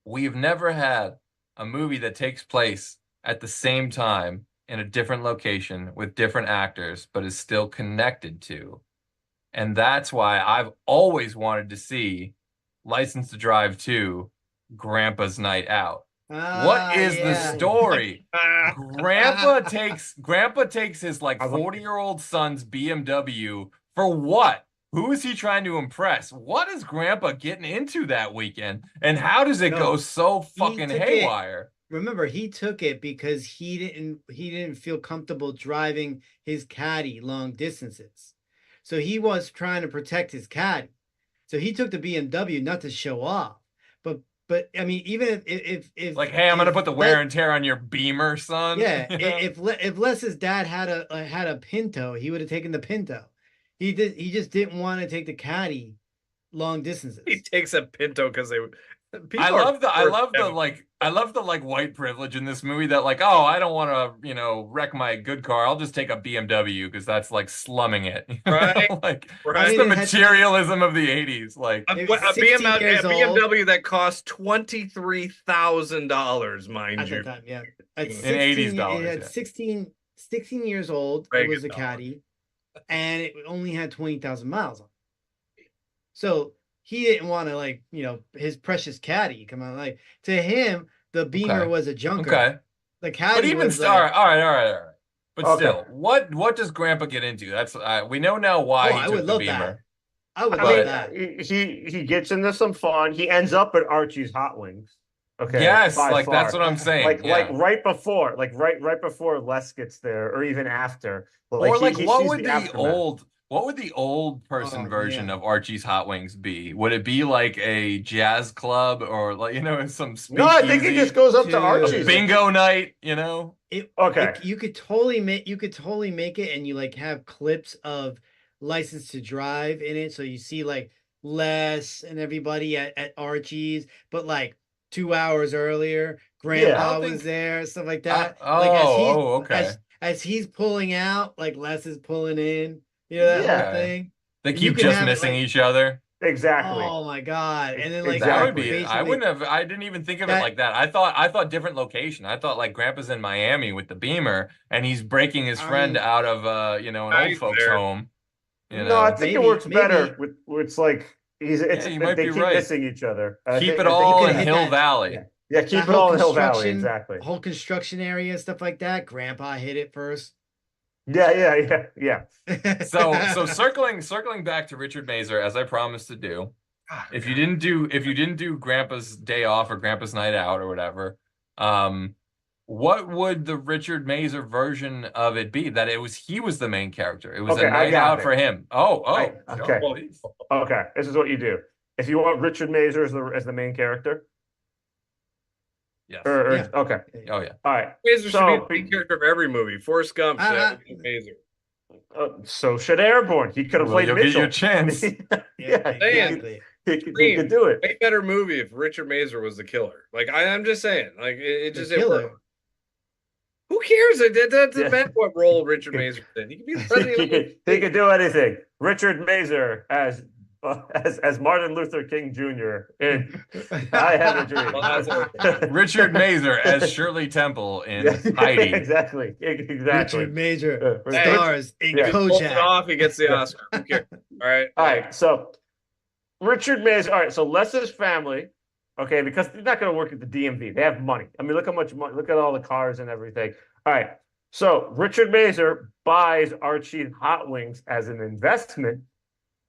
we've never had a movie that takes place at the same time in a different location with different actors, but is still connected to. And that's why I've always wanted to see License to Drive 2, Grandpa's Night Out. What is the story? Grandpa takes his like 40-year-old son's BMW for what? Who is he trying to impress? What is Grandpa getting into that weekend? And how does it go so fucking haywire? Remember, he took it because he didn't feel comfortable driving his caddy long distances. So he was trying to protect his caddy. So he took the BMW not to show off. But I mean, even if like, hey, I'm gonna put the wear and tear on your Beamer, son. Yeah, You know? if Les's dad had a Pinto, he would have taken the Pinto. He just didn't want to take the caddy long distances. He takes a Pinto because they. I love the like white privilege in this movie that like, oh, I don't want to, wreck my good car. I'll just take a BMW because that's like slumming it. Right. Like, Right. that's the materialism of the 80s. Like A BMW that cost $23,000, mind At you. the time, yeah. At In 16, 80s dollars, it had yeah. 16 years old. Very it was good a caddy, and it only had 20,000 miles on it. So he didn't want to his precious caddy come on. Like, to him, the Beamer was a junker. Okay. The caddy But even was all right. But Okay. still, what does Grandpa get into? That's we know now why he I took would the love Beamer. that. I would I love mean, that. he gets into some fun. He ends up at Archie's Hot Wings. Okay. Yes, by like far. that's what I'm saying. Like right before Les gets there, or even after. But Or he what sees would the aftermath. what would the old person version yeah. of Archie's Hot Wings be? Would it be like a jazz club or like some speakeasy? No, I think he just goes up to Dude. Archie's. bingo night, Okay. You could totally make it, and you have clips of License to Drive in it, so you see like Les and everybody at Archie's, but 2 hours earlier, Grandpa was there, stuff like that. okay. As he's pulling out, Les is pulling in. That whole thing. They And you keep can just have it, missing each other. Exactly. Oh my god! And then That would be. basically- I wouldn't have. I didn't even think of it like that. I thought different location. I thought Grandpa's in Miami with the Beamer, and he's breaking his friend out of an old folks home. No, I think it works better with where it's like you might they be keep right. missing each other. Keep it all in Hill Valley. Yeah, keep that it all whole in Hill Valley. construction- Exactly. Whole construction area, stuff like that. Grandpa hit it first. Yeah. So circling back to Richard Masur, as I promised to do. If you didn't do Grandpa's Day Off or Grandpa's Night Out or whatever, what would the Richard Masur version of it be? That he was the main character. It was a night out for him. Okay. Please. Okay. This is what you do. If you want Richard Masur as the main character. Yes. Okay. Oh yeah. All right. Masur should be the main character of every movie. Forrest Gump should have Masur. So should Airborne. He could have played you'll Mitchell. get your chance. Exactly. He could do it. Way better movie if Richard Masur was the killer. I'm just saying. It just it killer. worked. Who cares? It doesn't matter what role Richard Masur did. He could be the president. He could do anything. Richard Masur as Martin Luther King Jr. in I Have a Dream. Richard Masur as Shirley Temple in Heidi. Exactly. Richard Masur Hey, stars in if he pulls it Kojak. off, he gets the Oscar. Who cares? All right. All right. So Richard Masur. All right. So Les's family Okay, because they're not going to work at the DMV. They have money. I mean, look how much money. Look at all the cars and everything. All right. So Richard Masur buys Archie's Hot Wings as an investment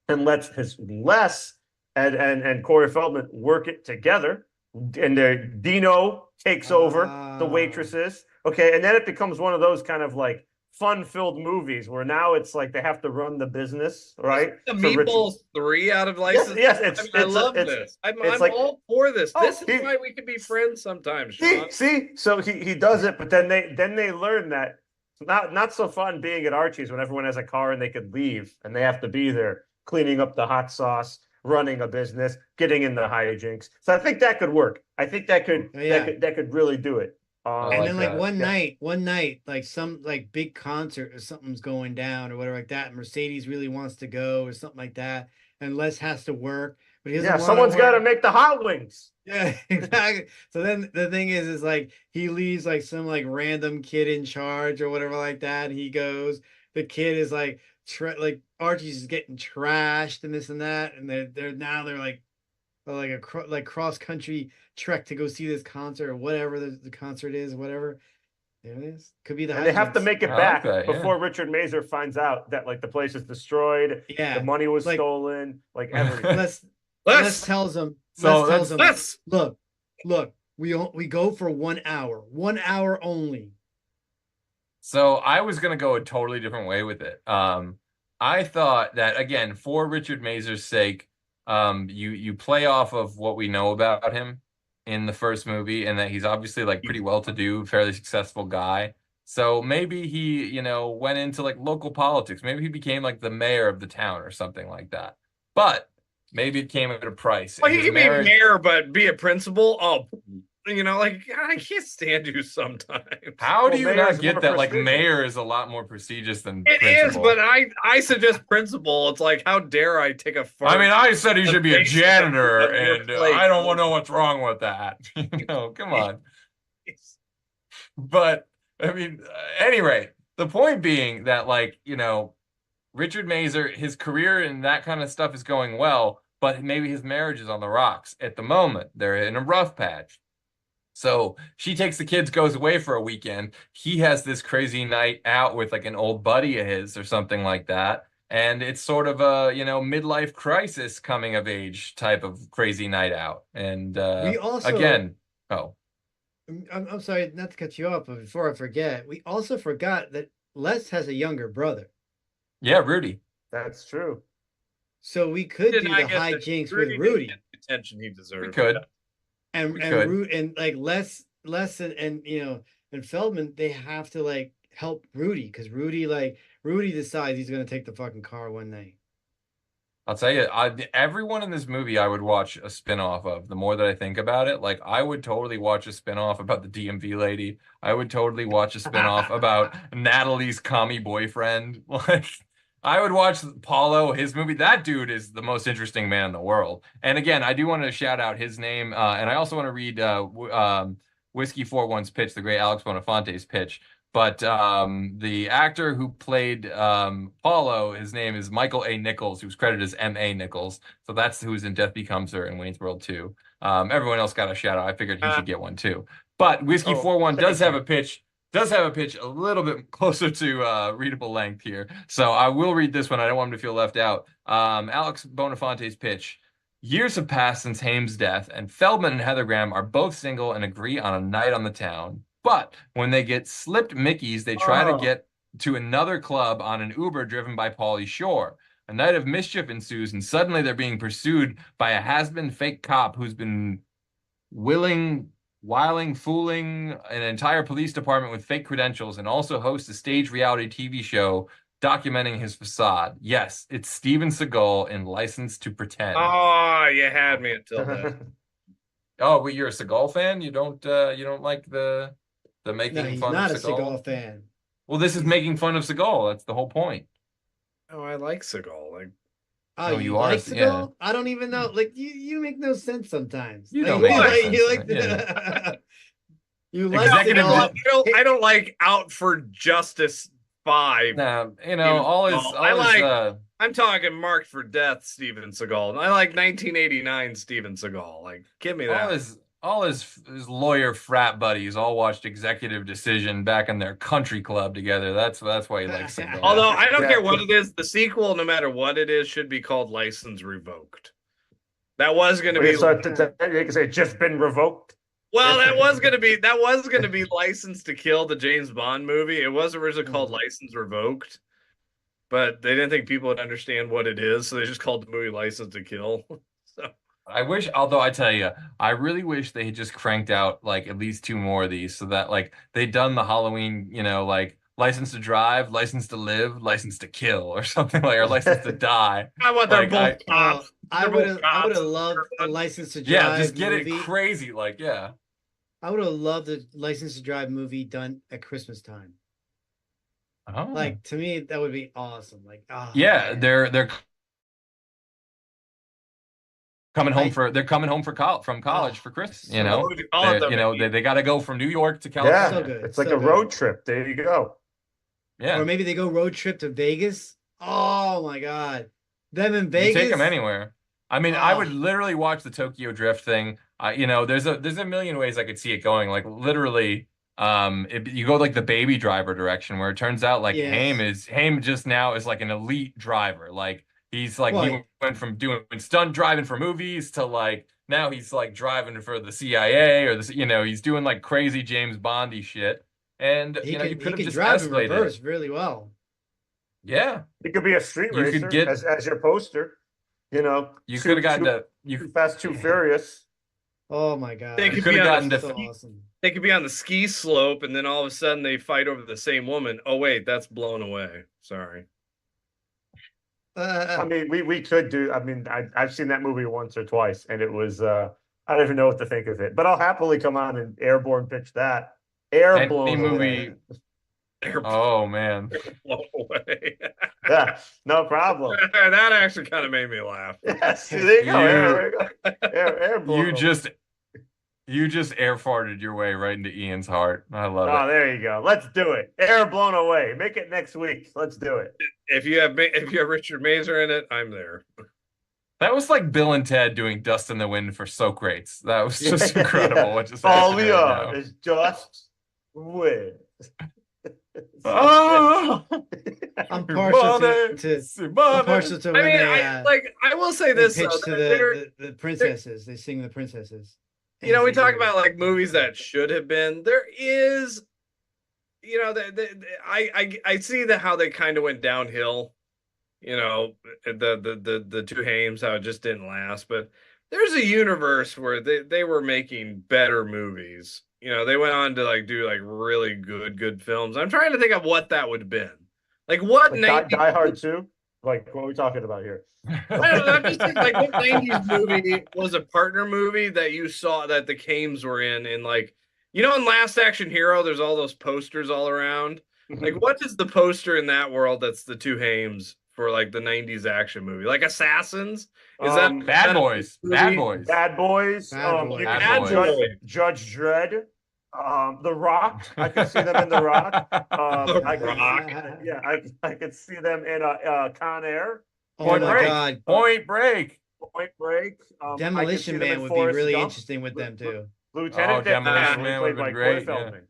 and lets his Les and Corey Feldman work it together. And Dino takes over the waitresses. Okay, and then it becomes one of those kind of like fun-filled movies where now it's like they have to run the business, right? The Meatballs 3 out of license. Yes, I love this. I'm like, all for this. This is why we can be friends sometimes, Sean. See, so he does it, but then they learn that not so fun being at Archie's when everyone has a car and they could leave and they have to be there cleaning up the hot sauce, running a business, getting in the hijinks. So I think that could work. I think that could that could really do it. And then like one night, like some like big concert or something's going down or whatever like that. Mercedes really wants to go or something like that, and Les has to work, but he doesn't. Someone's got to make the hot wings. Yeah, exactly. So then the thing is like he leaves like some like random kid in charge or whatever like that. And he goes. The kid is like like Archie's is getting trashed and this and that, and they're like a cross country trek to go see this concert or whatever the concert is, whatever. There it is. Could be the. And they have to make it back before Richard Masur finds out that like the place is destroyed. Yeah, the money was like, stolen. Like everything. Les tells him. Look. We go for 1 hour. 1 hour only. So I was gonna go a totally different way with it. I thought that again, for Richard Masur's sake, you play off of what we know about him in the first movie, and that he's obviously like pretty well-to-do, fairly successful guy. So maybe he, went into like local politics. Maybe he became like the mayor of the town or something like that. But maybe it came at a price. Well, he can be mayor, but be a principal. Oh, like I can't stand you sometimes. How do you not get that? Like mayor is a lot more prestigious than it principal. is, but I suggest principal. It's like, how dare I take a fart? I mean, I said he should be a janitor, and I don't know what's wrong with that. Come on. But I mean, at any rate, the point being that Richard Masur, his career and that kind of stuff is going well, but maybe his marriage is on the rocks at the moment. They're in a rough patch. So she takes the kids, goes away for a weekend. He has this crazy night out with like an old buddy of his or something like that. And it's sort of a, midlife crisis coming of age type of crazy night out. And we also, I'm sorry not to cut you off, but before I forget, we also forgot that Les has a younger brother. Yeah, Rudy. That's true. So we could do the hijinks with Rudy. The attention he deserves. We could. And like Les and Feldman, they have to like help Rudy because Rudy decides he's gonna take the fucking car one night. I'll tell you, everyone in this movie I would watch a spin-off of. The more that I think about it, like I would totally watch a spin-off about the DMV lady. I would totally watch a spin-off about Natalie's commie boyfriend. Like I would watch Paulo, his movie. That dude is the most interesting man in the world. And again, I do want to shout out his name. And I also want to read Whiskey 41's pitch, the great Alex Bonafante's pitch. But the actor who played Paulo, his name is Michael A. Nichols, who's credited as M.A. Nichols. So that's who's in Death Becomes Her and Wayne's World 2. Everyone else got a shout out. I figured he should get one too. But Whiskey 41 does have a pitch. A little bit closer to readable length here. So I will read this one. I don't want him to feel left out. Alex Bonafante's pitch. Years have passed since Haim's death, and Feldman and Heather Graham are both single and agree on a night on the town. But when they get slipped Mickeys, they try to get to another club on an Uber driven by Pauly Shore. A night of mischief ensues, and suddenly they're being pursued by a has-been fake cop who's been wiling, fooling an entire police department with fake credentials, and also hosts a stage reality TV show documenting his facade. Yes, it's Steven Seagal in License to Pretend. Oh, you had me until then. Oh, but you're a Seagal fan? You don't like the making fun of Seagal? He's not a Seagal fan. Well, this is making fun of Seagal. That's the whole point. Oh, I like Seagal. Like, oh, you like Seagal? Yeah. I don't even know. Like, you make no sense sometimes. You don't make no sense. You like the... You like I don't like out for justice 5. Nah, you know, Steven all his, Seagal. all his, I'm talking marked for death Steven Seagal. I like 1989 Steven Seagal. Like, give me that. all his lawyer frat buddies all watched Executive Decision back in their country club together. That's why he likes Seagal. Although I don't care what it is, the sequel, no matter what it is, should be called License Revoked. That was going to be. So you can say just been revoked. Well, that was going to be License to Kill, the James Bond movie. It was originally called License Revoked, but they didn't think people would understand what it is, so they just called the movie License to Kill. So I wish, although I tell you, I really wish they had just cranked out like at least 2 more of these, so that like they'd done the Halloween, you know, like License to Drive, License to Live, License to Kill, or something like, or License to Die. I want they're both cops. I would have loved a License to Drive. Yeah, just get movie. it crazy, like yeah. I would have loved a License to Drive movie done at Christmas time. Oh. Like, to me, that would be awesome. Like, yeah, man. They're coming home from college for Christmas. You know, they got to go from New York to California. Yeah, so it's like a road trip. There you go. Yeah, or maybe they go road trip to Vegas. Oh my God, them in Vegas. You take them anywhere. I mean, I would literally watch the Tokyo Drift thing. You know, there's a million ways I could see it going. Like literally, you go like the Baby Driver direction, where it turns out like Haim just now is like an elite driver. Like he's like he went from doing stunt driving for movies to like now he's like driving for the CIA or the, you know, he's doing like crazy James Bondy shit. And you know, you could have just drive escalated in reverse really well. Yeah, it could be a street racer as your poster. You know, you could have gotten Too Fast, Too Furious. Oh my God! They could be on They could be on the ski slope, and then all of a sudden they fight over the same woman. Oh wait, that's blown away. Sorry. I mean, we could do. I mean, I've seen that movie once or twice, and it was I don't even know what to think of it. But I'll happily come on and airborne pitch that. Blown movie. Oh man. Blown away. Yeah, no problem. That actually kind of made me laugh. Yes, there you go. Air blown you just air farted your way right into Ian's heart. I love it. Oh, there you go. Let's do it. Air blown away. Make it next week. Let's do it. If you have Richard Masur in it, I'm there. That was like Bill and Ted doing Dust in the Wind for soak rates. That was just incredible. What just all we are is just wind. Oh, I'm partial to when I will say this pitch to the princesses. They sing the princesses. You know, we talk about like movies that should have been. There is, you know, I see how they kind of went downhill. You know, the two Haims, how it just didn't last. But there's a universe where they were making better movies. You know, they went on to like do like really good films. I'm trying to think of what that would have been. Like what like Die Hard 2? Like what are we talking about here? I don't know. I'm just thinking, like what 90s movie was a partner movie that you saw that the Hames were in, and like, you know, in Last Action Hero, there's all those posters all around. Like, what is the poster in that world that's the two Haims for like the 90s action movie? Like Assassins? Is that Bad Boys? Bad Boys. Judge Dredd. The Rock. I could see them in The Rock. I could see them in Con Air. Point Break. Demolition Man would be really interesting with them too. Lieutenant Demolition Man would be great. Feldman,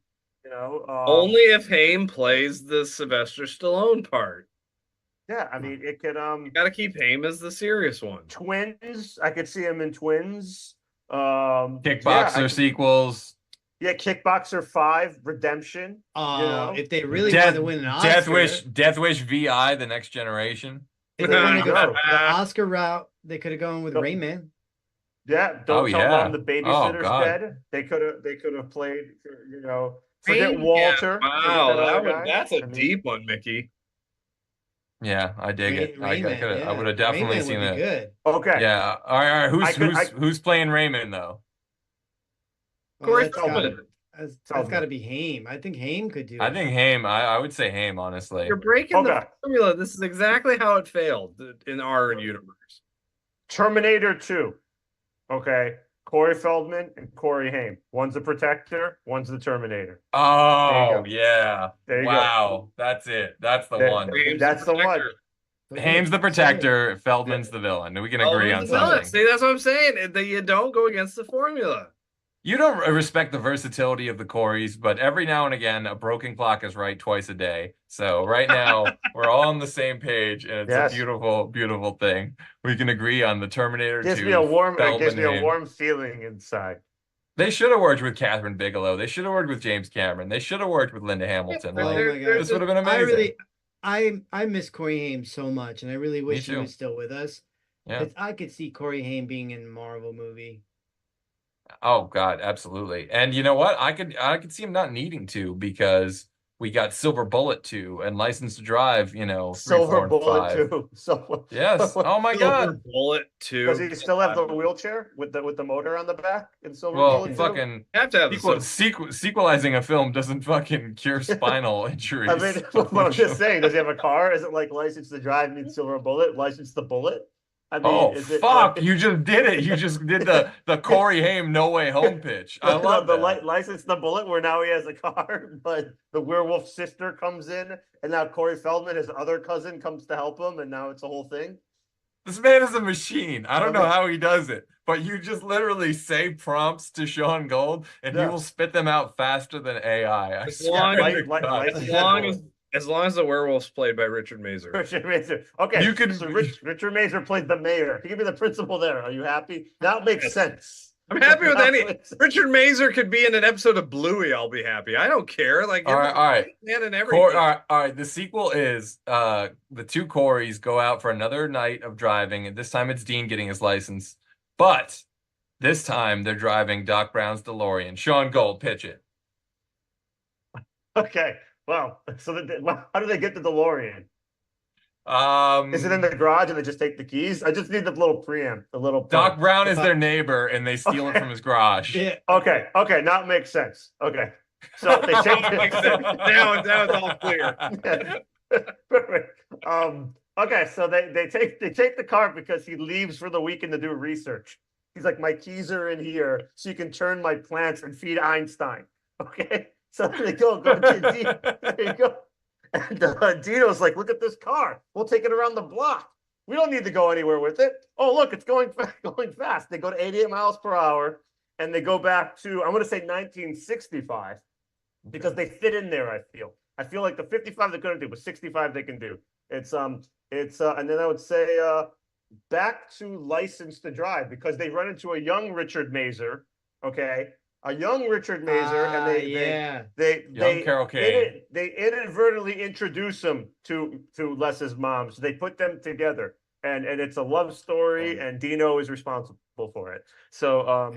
you know, only if Haim plays the Sylvester Stallone part. Yeah, I mean, it could. You gotta keep Haim as the serious one. Twins. I could see him in Twins. Kickboxer sequels. Yeah, Kickboxer 5, Redemption. If they really want to win an Oscar, Death Wish VI, The Next Generation. If they want to go the Oscar route, they could have gone with Rayman. Yeah, don't tell Mom the babysitter's dead. They could have played, you know, forget Walter. Wow, that's a deep one, Mickey. Yeah, I dig it. I would have definitely seen that. Good. Okay. Yeah. All right. Who's playing Raymond though? Corey Feldman. That's got to be Haim. I think Haim could do it. I think Haim. I would say Haim, honestly. You're breaking the formula. This is exactly how it failed in our universe. Terminator 2. Okay. Corey Feldman and Corey Haim. One's the Protector, one's the Terminator. Oh, go. yeah. There you Wow. That's it. That's the one. That's the one. Haim's the protector, Feldman's the villain. We can agree on something. See, that's what I'm saying. That you don't go against the formula. You don't respect the versatility of the Coreys, but every now and again, a broken clock is right twice a day. So right now, we're all on the same page, and it's a beautiful, beautiful thing. We can agree on the Terminator 2. It gives me a warm feeling inside. They should have worked with Catherine Bigelow. They should have worked with James Cameron. They should have worked with Linda Hamilton. Oh my God. This would have been amazing. I miss Corey Haim so much, and I really wish he was still with us. Yeah. I could see Corey Haim being in a Marvel movie. Oh God, absolutely. And you know what? I could see him not needing to, because we got Silver Bullet 2 and License to Drive, 3, 4, and 5. 2. So yes. Oh my God. Bullet 2. Does he still have the wheelchair with the motor on the back in Silver Well, Bullet 2? fucking have to have sequelizing a film doesn't fucking cure spinal injuries. I mean, what I'm just saying, does he have a car? Is it like License to Drive means Silver Bullet, License the Bullet? I mean, fuck! You just did it. You just did the Corey Haim No Way Home pitch. I love the that. License the Bullet, where now he has a car, but the werewolf sister comes in, and now Corey Feldman, his other cousin, comes to help him, and now it's a whole thing. This man is a machine. I don't know how he does it, but you just literally say prompts to Sean Gold, and he will spit them out faster than AI. As long as the werewolf's played by Richard Masur. Richard Masur. Okay. So Richard Masur plays the mayor. He could be the principal there. Are you happy? That makes sense. I'm happy with any. Richard Masur could be in an episode of Bluey. I'll be happy. I don't care. Like, all right. And everything. All right. The sequel is the two Coreys go out for another night of driving, and this time it's Dean getting his license, but this time they're driving Doc Brown's DeLorean. Sean Gold, pitch it. Okay. Well, so how do they get the DeLorean? Is it in the garage and they just take the keys? I just need the little preamp, the little. Doc Brown is their neighbor, and they steal it from his garage. Yeah. Okay. Now it makes sense. Okay. So they take now it's all clear. Perfect. Okay, so they take the car because he leaves for the weekend to do research. He's like, my keys are in here, so you can turn my plants and feed Einstein. Okay. So they go to there you go. And Dino's like, look at this car. We'll take it around the block. We don't need to go anywhere with it. Oh, look, it's going fast. They go to 88 miles per hour, and they go back to, I'm going to say 1965, because they fit in there, I feel like the 55 they couldn't do, but 65 they can do. And then I would say back to License to Drive, because they run into a young Richard Masur, okay? A young Richard Masur, and they Carol Kane. They inadvertently introduce him to Les's mom, so they put them together, and it's a love story, and Dino is responsible for it. So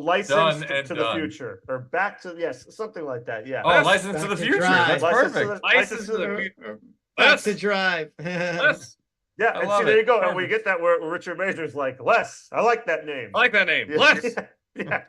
License to the Future, or Back to something like that. Yeah. Oh, License to the Future. That's perfect. License to the Future. Back to Drive. Yeah, and see, there you go. Perfect. And we get that where Richard Masur's like, Les, I like that name. I like that name. Les. Yeah.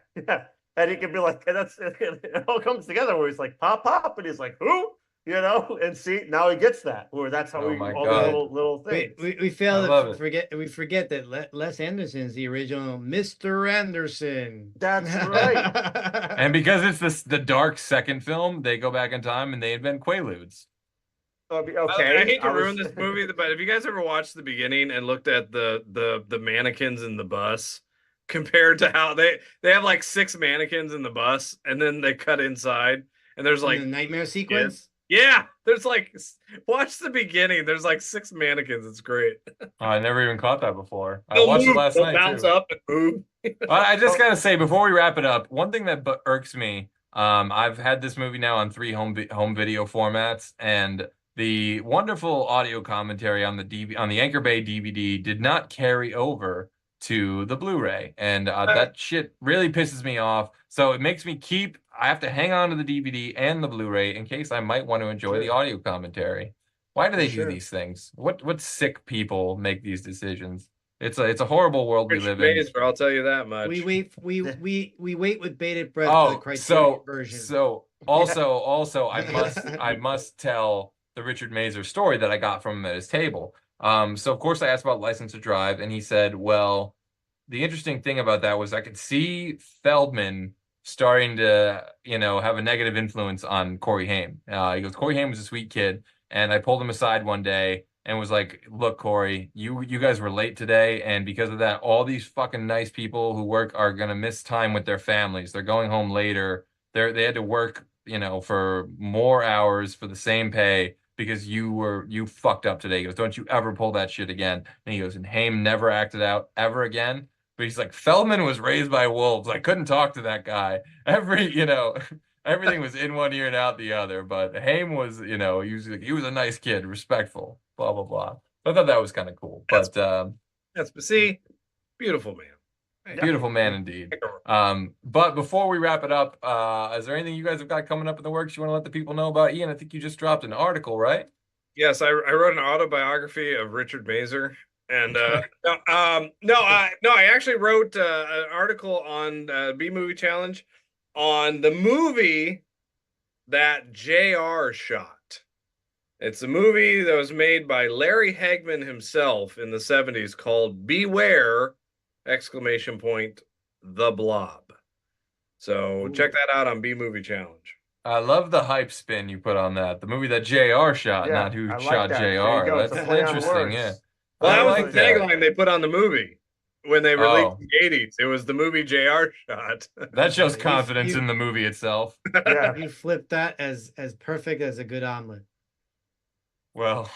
And he can be like, and it all comes together where he's like, pop, and he's like, who? And see, now he gets that, where that's how all the little things. We fail to forget that Les Anderson's the original Mr. Anderson. That's right. And because it's the dark second film, they go back in time and they invent Quaaludes. Okay. I hate to ruin this movie, but have you guys ever watched the beginning and looked at the mannequins in the bus? Compared to how they have like 6 mannequins in the bus, and then they cut inside, and there's like the nightmare sequence. Yeah, there's like, watch the beginning. There's like 6 mannequins. It's great. I never even caught that before. I watched it last night. Bounce up and move. I just gotta say before we wrap it up, one thing that irks me. I've had this movie now on 3 home video formats, and the wonderful audio commentary on the Anchor Bay DVD did not carry over to the Blu-ray, and that shit really pisses me off. So it makes me I have to hang on to the DVD and the Blu-ray in case I might want to enjoy the audio commentary. Why do they do these things? What sick people make these decisions? It's a horrible world we live in. I'll tell you that much. We wait with bated breath for the Criterion version. So also I must tell the Richard Masur story that I got from him at his table. So of course I asked about License to Drive, and he said, well, the interesting thing about that was I could see Feldman starting to, have a negative influence on Corey Haim. He goes, Corey Haim was a sweet kid, and I pulled him aside one day and was like, look, Corey, you guys were late today, and because of that, all these fucking nice people who work are gonna miss time with their families. They're going home later. They had to work, for more hours for the same pay because you fucked up today. He goes, don't you ever pull that shit again. And he goes, and Haim never acted out ever again. But he's like, Feldman was raised by wolves. I couldn't talk to that guy. Everything was in one ear and out the other. But Haim was, he was a nice kid, respectful, blah, blah, blah. I thought that was kind of cool. But see, beautiful man. Beautiful man indeed. But before we wrap it up, is there anything you guys have got coming up in the works you want to let the people know about? Ian, I think you just dropped an article, right? Yes, I wrote an autobiography of Richard Masur. And I actually wrote an article on B Movie Challenge on the movie that JR shot. It's a movie that was made by Larry Hagman himself in the 70s called Beware! The Blob. So check that out on B Movie Challenge. I love the hype spin you put on that. The movie that JR shot, not who shot JR. That's interesting, yeah. Well, that was the tagline they put on the movie when they released in the 80s. It was the movie JR shot. That shows confidence in the movie itself. Yeah, you flipped that as perfect as a good omelet. Well,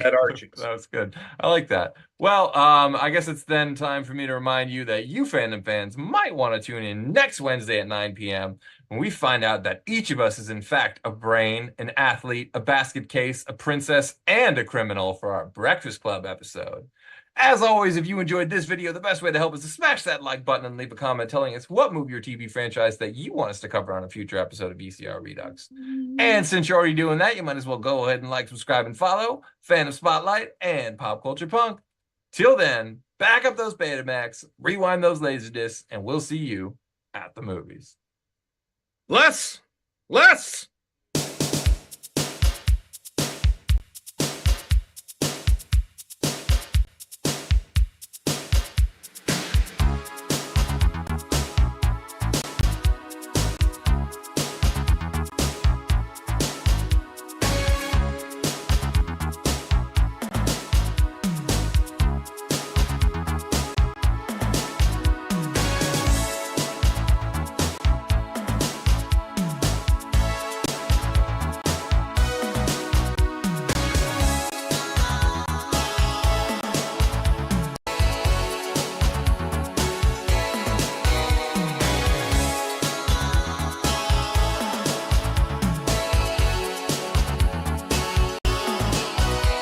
at Archie's. That was good. I like that. Well, I guess it's then time for me to remind you that you Fandom fans might want to tune in next Wednesday at 9 p.m. when we find out that each of us is in fact a brain, an athlete, a basket case, a princess, and a criminal for our Breakfast Club episode. As always, if you enjoyed this video, the best way to help is to smash that like button and leave a comment telling us what movie or TV franchise that you want us to cover on a future episode of VCR Redux. And since you're already doing that, you might as well go ahead and like, subscribe, and follow Fandom Spotlight and Pop Culture Punk. Till then, back up those Betamax, rewind those Laserdiscs, and we'll see you at the movies. Less!